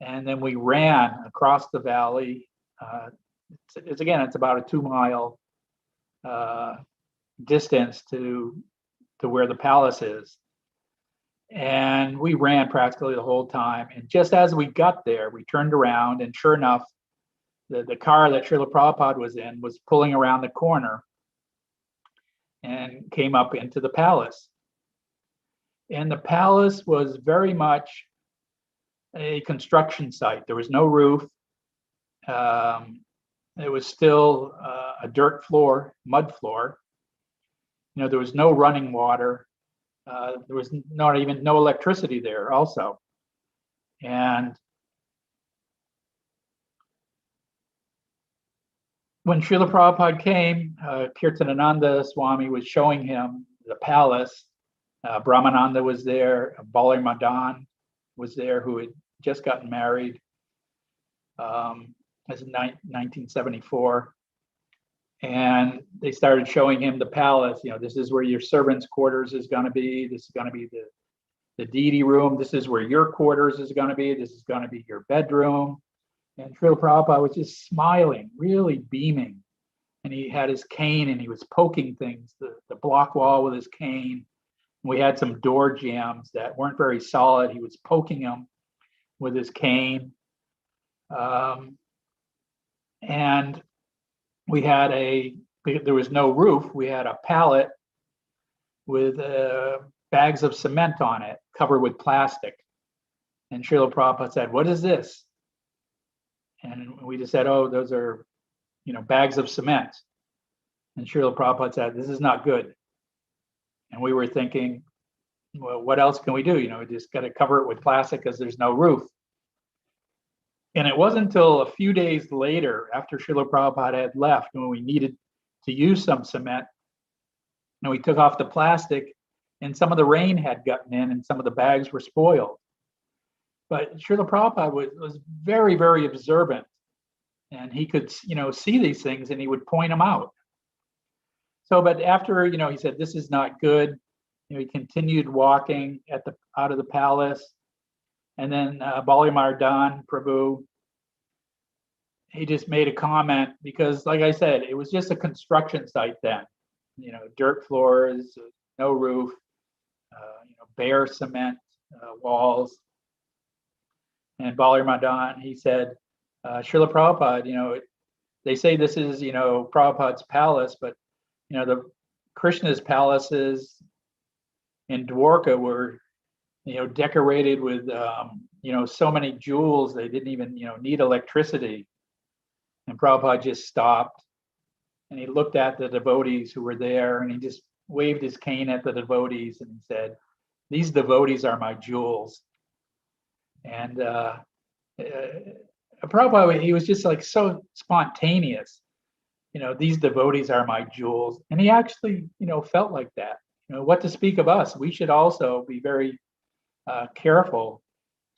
and then we ran across the valley. It's about a 2-mile distance to where the palace is. And we ran practically the whole time. And just as we got there, we turned around, and sure enough, the car that Srila Prabhupada was in was pulling around the corner and came up into the palace. And the palace was very much a construction site. There was no roof. It was still a dirt floor, mud floor. There was no running water. There was not even no electricity there also. And when Srila Prabhupada came, Kirtanananda Swami was showing him the palace. Brahmananda was there. Balir Madan was there, who had just gotten married. As in 1974. And they started showing him the palace. This is where your servants' quarters is going to be. This is going to be the deity room. This is where your quarters is going to be. This is going to be your bedroom. And Srila Prabhupada was just smiling, really beaming. And he had his cane and he was poking things, the block wall with his cane. We had some door jambs that weren't very solid. He was poking them with his cane. And we had there was no roof. We had a pallet with bags of cement on it, covered with plastic. And Srila Prabhupada said, "What is this?" And we just said, "Oh, those are, bags of cement." And Srila Prabhupada said, "This is not good." And we were thinking, well, what else can we do? We just got to cover it with plastic because there's no roof. And it wasn't until a few days later, after Srila Prabhupada had left, when we needed to use some cement, and we took off the plastic, and some of the rain had gotten in, and some of the bags were spoiled. But Srila Prabhupada was very, very observant, and he could, see these things, and he would point them out. So, but after, he said, "This is not good," he continued walking out of the palace. And then Balir Madan Prabhu, he just made a comment because, like I said, it was just a construction site then. Dirt floors, no roof, bare cement walls. And Balir Madan, he said, "Srila Prabhupada, they say this is, Prabhupada's palace, but, the Krishna's palaces in Dwarka were, decorated with, so many jewels, they didn't even, need electricity." And Prabhupada just stopped and he looked at the devotees who were there, and he just waved his cane at the devotees, and he said, "These devotees are my jewels." And Prabhupada, he was just like so spontaneous. These devotees are my jewels, and he actually, felt like that. What to speak of us? We should also be very careful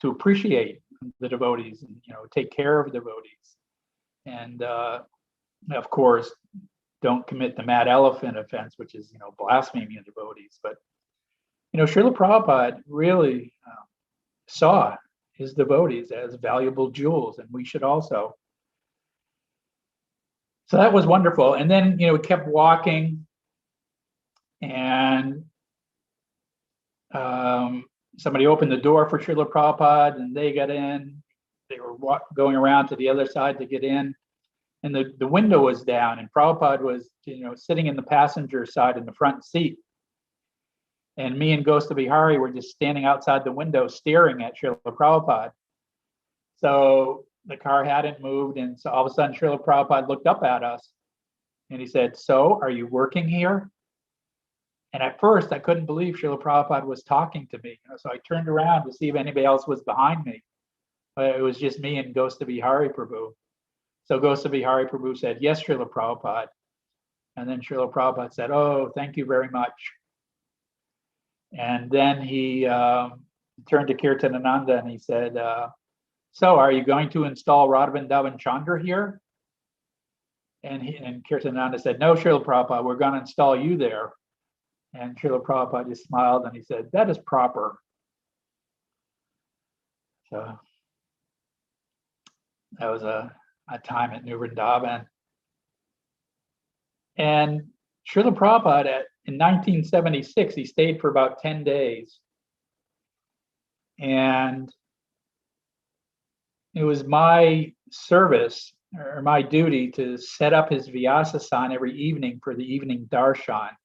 to appreciate the devotees and take care of devotees, and of course, don't commit the mad elephant offense, which is blaspheming the devotees. But Srila Prabhupada really saw his devotees as valuable jewels, and we should also. So that was wonderful. And then we kept walking, and somebody opened the door for Srila Prabhupada, and they got in. They were going around to the other side to get in, and the window was down, and Prabhupada was sitting in the passenger side in the front seat. And me and Gosta Bihari were just standing outside the window staring at Srila Prabhupada. So the car hadn't moved, and so all of a sudden Srila Prabhupada looked up at us, and he said, "So, are you working here?" And at first, I couldn't believe Srila Prabhupada was talking to me. So I turned around to see if anybody else was behind me. But it was just me and Gosta Bihari Prabhu. So Gosta Bihari Prabhu said, "Yes, Srila Prabhupada." And then Srila Prabhupada said, "Oh, thank you very much." And then he turned to Kirtanananda and he said, "So are you going to install Radhavrindavan Chandra here?" And Kirtanananda said, "No, Srila Prabhupada, we're going to install you there." And Srila Prabhupada just smiled and he said, "That is proper." So that was a time at New Vrindavan. And Srila Prabhupada in 1976, he stayed for about 10 days. And it was my service or my duty to set up his Vyasasana every evening for the evening darshan.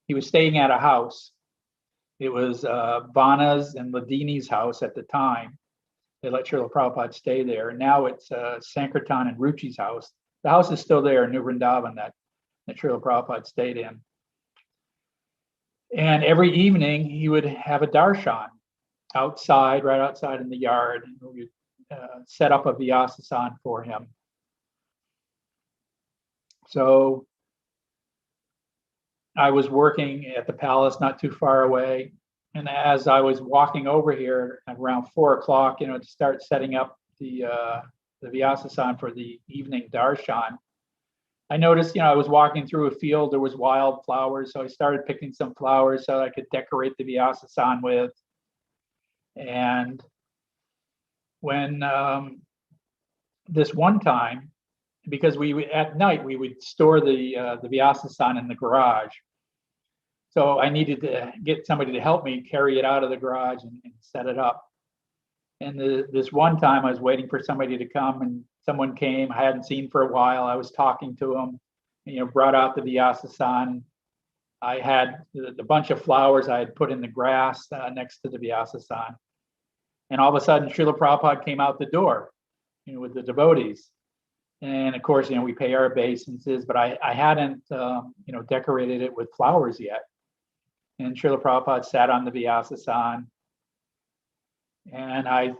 He was staying at a house. It was Vana's and Ladini's house at the time. They let Srila Prabhupada stay there. And now it's Sankirtan and Ruchi's house. The house is still there in New Vrindavan that Srila Prabhupada stayed in. And every evening he would have a darshan outside, right outside in the yard. And we would set up a Vyasasana for him. So I was working at the palace not too far away. And as I was walking over here at around 4 o'clock, to start setting up the Vyasasana for the evening darshan, I noticed, I was walking through a field, there was wild flowers. So I started picking some flowers so I could decorate the Vyasasana with. And when this one time, because at night we would store the Vyasasana in the garage. So I needed to get somebody to help me carry it out of the garage and set it up. And this one time I was waiting for somebody to come, and someone came I hadn't seen for a while. I was talking to him, brought out the Vyasasana. I had the bunch of flowers I had put in the grass next to the Vyasasana. And all of a sudden, Srila Prabhupada came out the door, with the devotees. And of course, we pay our obeisances, but I hadn't, decorated it with flowers yet. And Srila Prabhupada sat on the Vyasasana. And I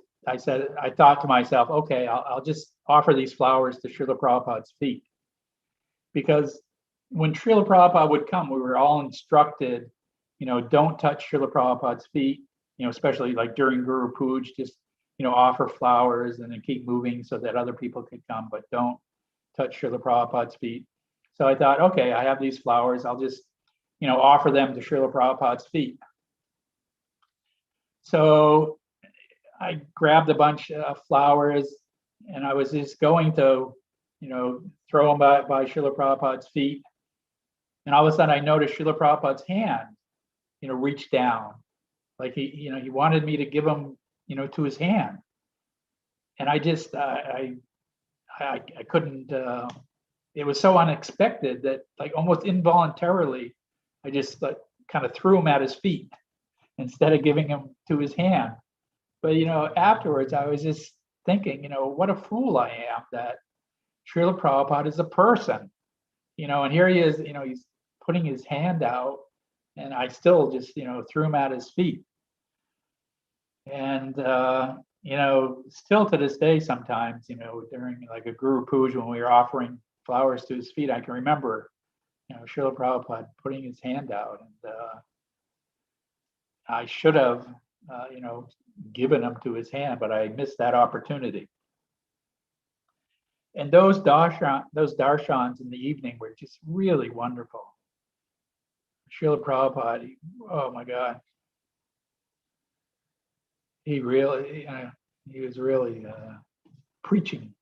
thought to myself, okay, I'll just offer these flowers to Srila Prabhupada's feet. Because when Srila Prabhupada would come, we were all instructed, don't touch Srila Prabhupada's feet, especially like during Guru Puj, just, offer flowers and then keep moving so that other people could come, but don't touch Srila Prabhupada's feet. So I thought, okay, I have these flowers. I'll just, offer them to Srila Prabhupada's feet. So I grabbed a bunch of flowers and I was just going to, throw them by Srila Prabhupada's feet. And all of a sudden I noticed Srila Prabhupada's hand, reach down. Like he wanted me to give him, to his hand. And I just, I couldn't, it was so unexpected that like almost involuntarily, I just like kind of threw him at his feet instead of giving him to his hand. But, afterwards I was just thinking, what a fool I am that Srila Prabhupada is a person. and here he is, he's putting his hand out, and I still just, threw him at his feet. And, still to this day, sometimes, during like a Guru Puja, when we were offering flowers to his feet, I can remember, Srila Prabhupada putting his hand out, and I should have, given him to his hand, but I missed that opportunity. And those darshans in the evening were just really wonderful. Srila Prabhupada, oh my God. He really, he was really preaching.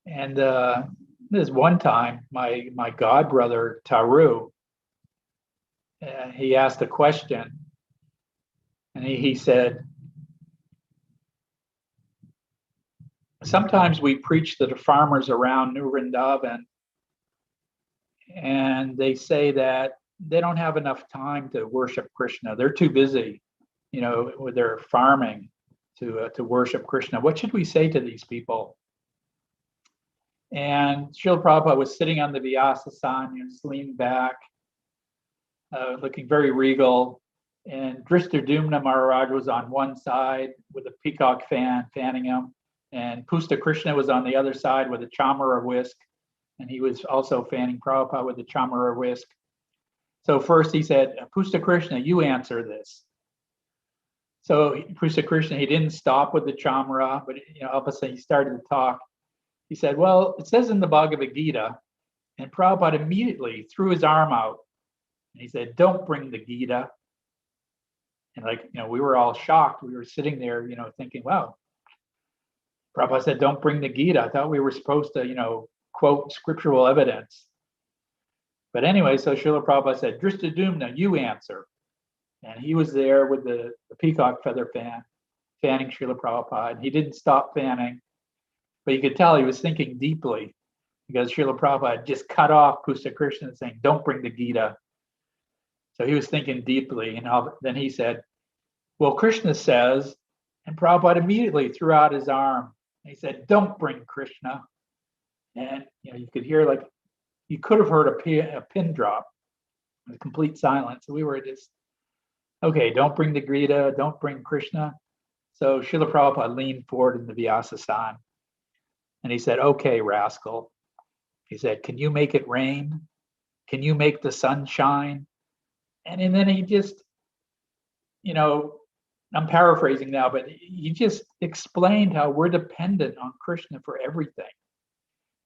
And this one time, my godbrother, Taru, he asked a question. And he said, sometimes we preach to the farmers around New Vrindavan, and they say that they don't have enough time to worship Krishna. They're too busy, with their farming to worship Krishna. What should we say to these people? And Srila Prabhupada was sitting on the Vyasasana, leaning back, looking very regal. And Drishtadyumna Maharaj was on one side with a peacock fan fanning him. And Pusta Krishna was on the other side with a chamara whisk. And he was also fanning Prabhupada with a chamara whisk. So first he said, Pusta Krishna, you answer this. So Pusta Krishna, he didn't stop with the chamara, but all of a sudden he started to talk. He said, well, it says in the Bhagavad Gita, and Prabhupada immediately threw his arm out. And he said, don't bring the Gita. And we were all shocked. We were sitting there, thinking, wow. Prabhupada said, don't bring the Gita. I thought we were supposed to, quote scriptural evidence. But anyway, so Srila Prabhupada said, Drishtadyumna, you answer. And he was there with the peacock feather fan, fanning Srila Prabhupada. And he didn't stop fanning, but you could tell he was thinking deeply, because Srila Prabhupada just cut off Pusta Krishna saying, don't bring the Gita. So he was thinking deeply. And then he said, well, Krishna says, and Prabhupada immediately threw out his arm. And he said, don't bring Krishna. And you could hear, you could have heard a pin drop, a complete silence. So we were just, okay, don't bring the Gita, don't bring Krishna. So Srila Prabhupada leaned forward in the Vyasasana. And he said, okay, rascal. He said, can you make it rain? Can you make the sun shine? And then he just, I'm paraphrasing now, but he just explained how we're dependent on Krishna for everything.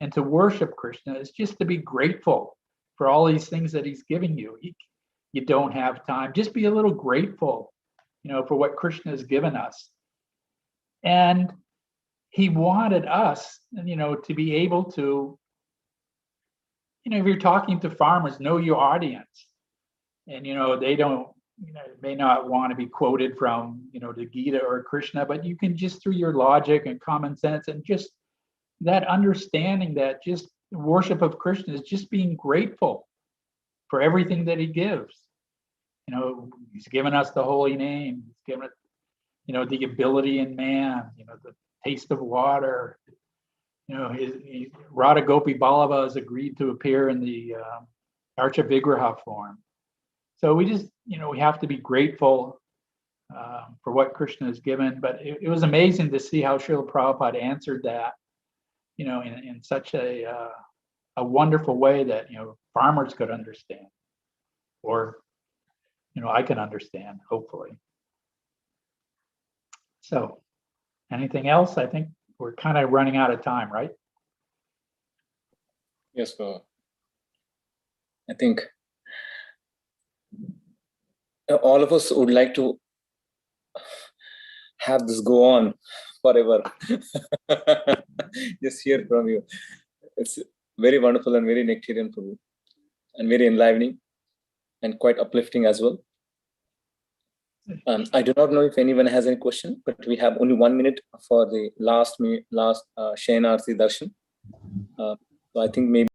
And to worship Krishna is just to be grateful for all these things that he's giving you. You don't have time. Just be a little grateful, for what Krishna has given us. And he wanted us, to be able to, if you're talking to farmers, know your audience. And, they don't, may not want to be quoted from, the Gita or Krishna, but you can just through your logic and common sense and just that understanding that just worship of Krishna is just being grateful for everything that he gives. He's given us the holy name. He's given us, the ability in man, the taste of water. Radha Gopi Ballabha has agreed to appear in the Archa Vigraha form. So we just, we have to be grateful for what Krishna has given. But it was amazing to see how Srila Prabhupada answered that, in such a wonderful way that, farmers could understand, or, I can understand, hopefully. So anything else? I think we're kind of running out of time, right? Yes, sir. I think all of us would like to have this go on forever. Just hear from you. It's very wonderful and very nectarian for you, and very enlivening and quite uplifting as well. I do not know if anyone has any question, but we have only 1 minute for the last Shayanarthi Darshan. So I think maybe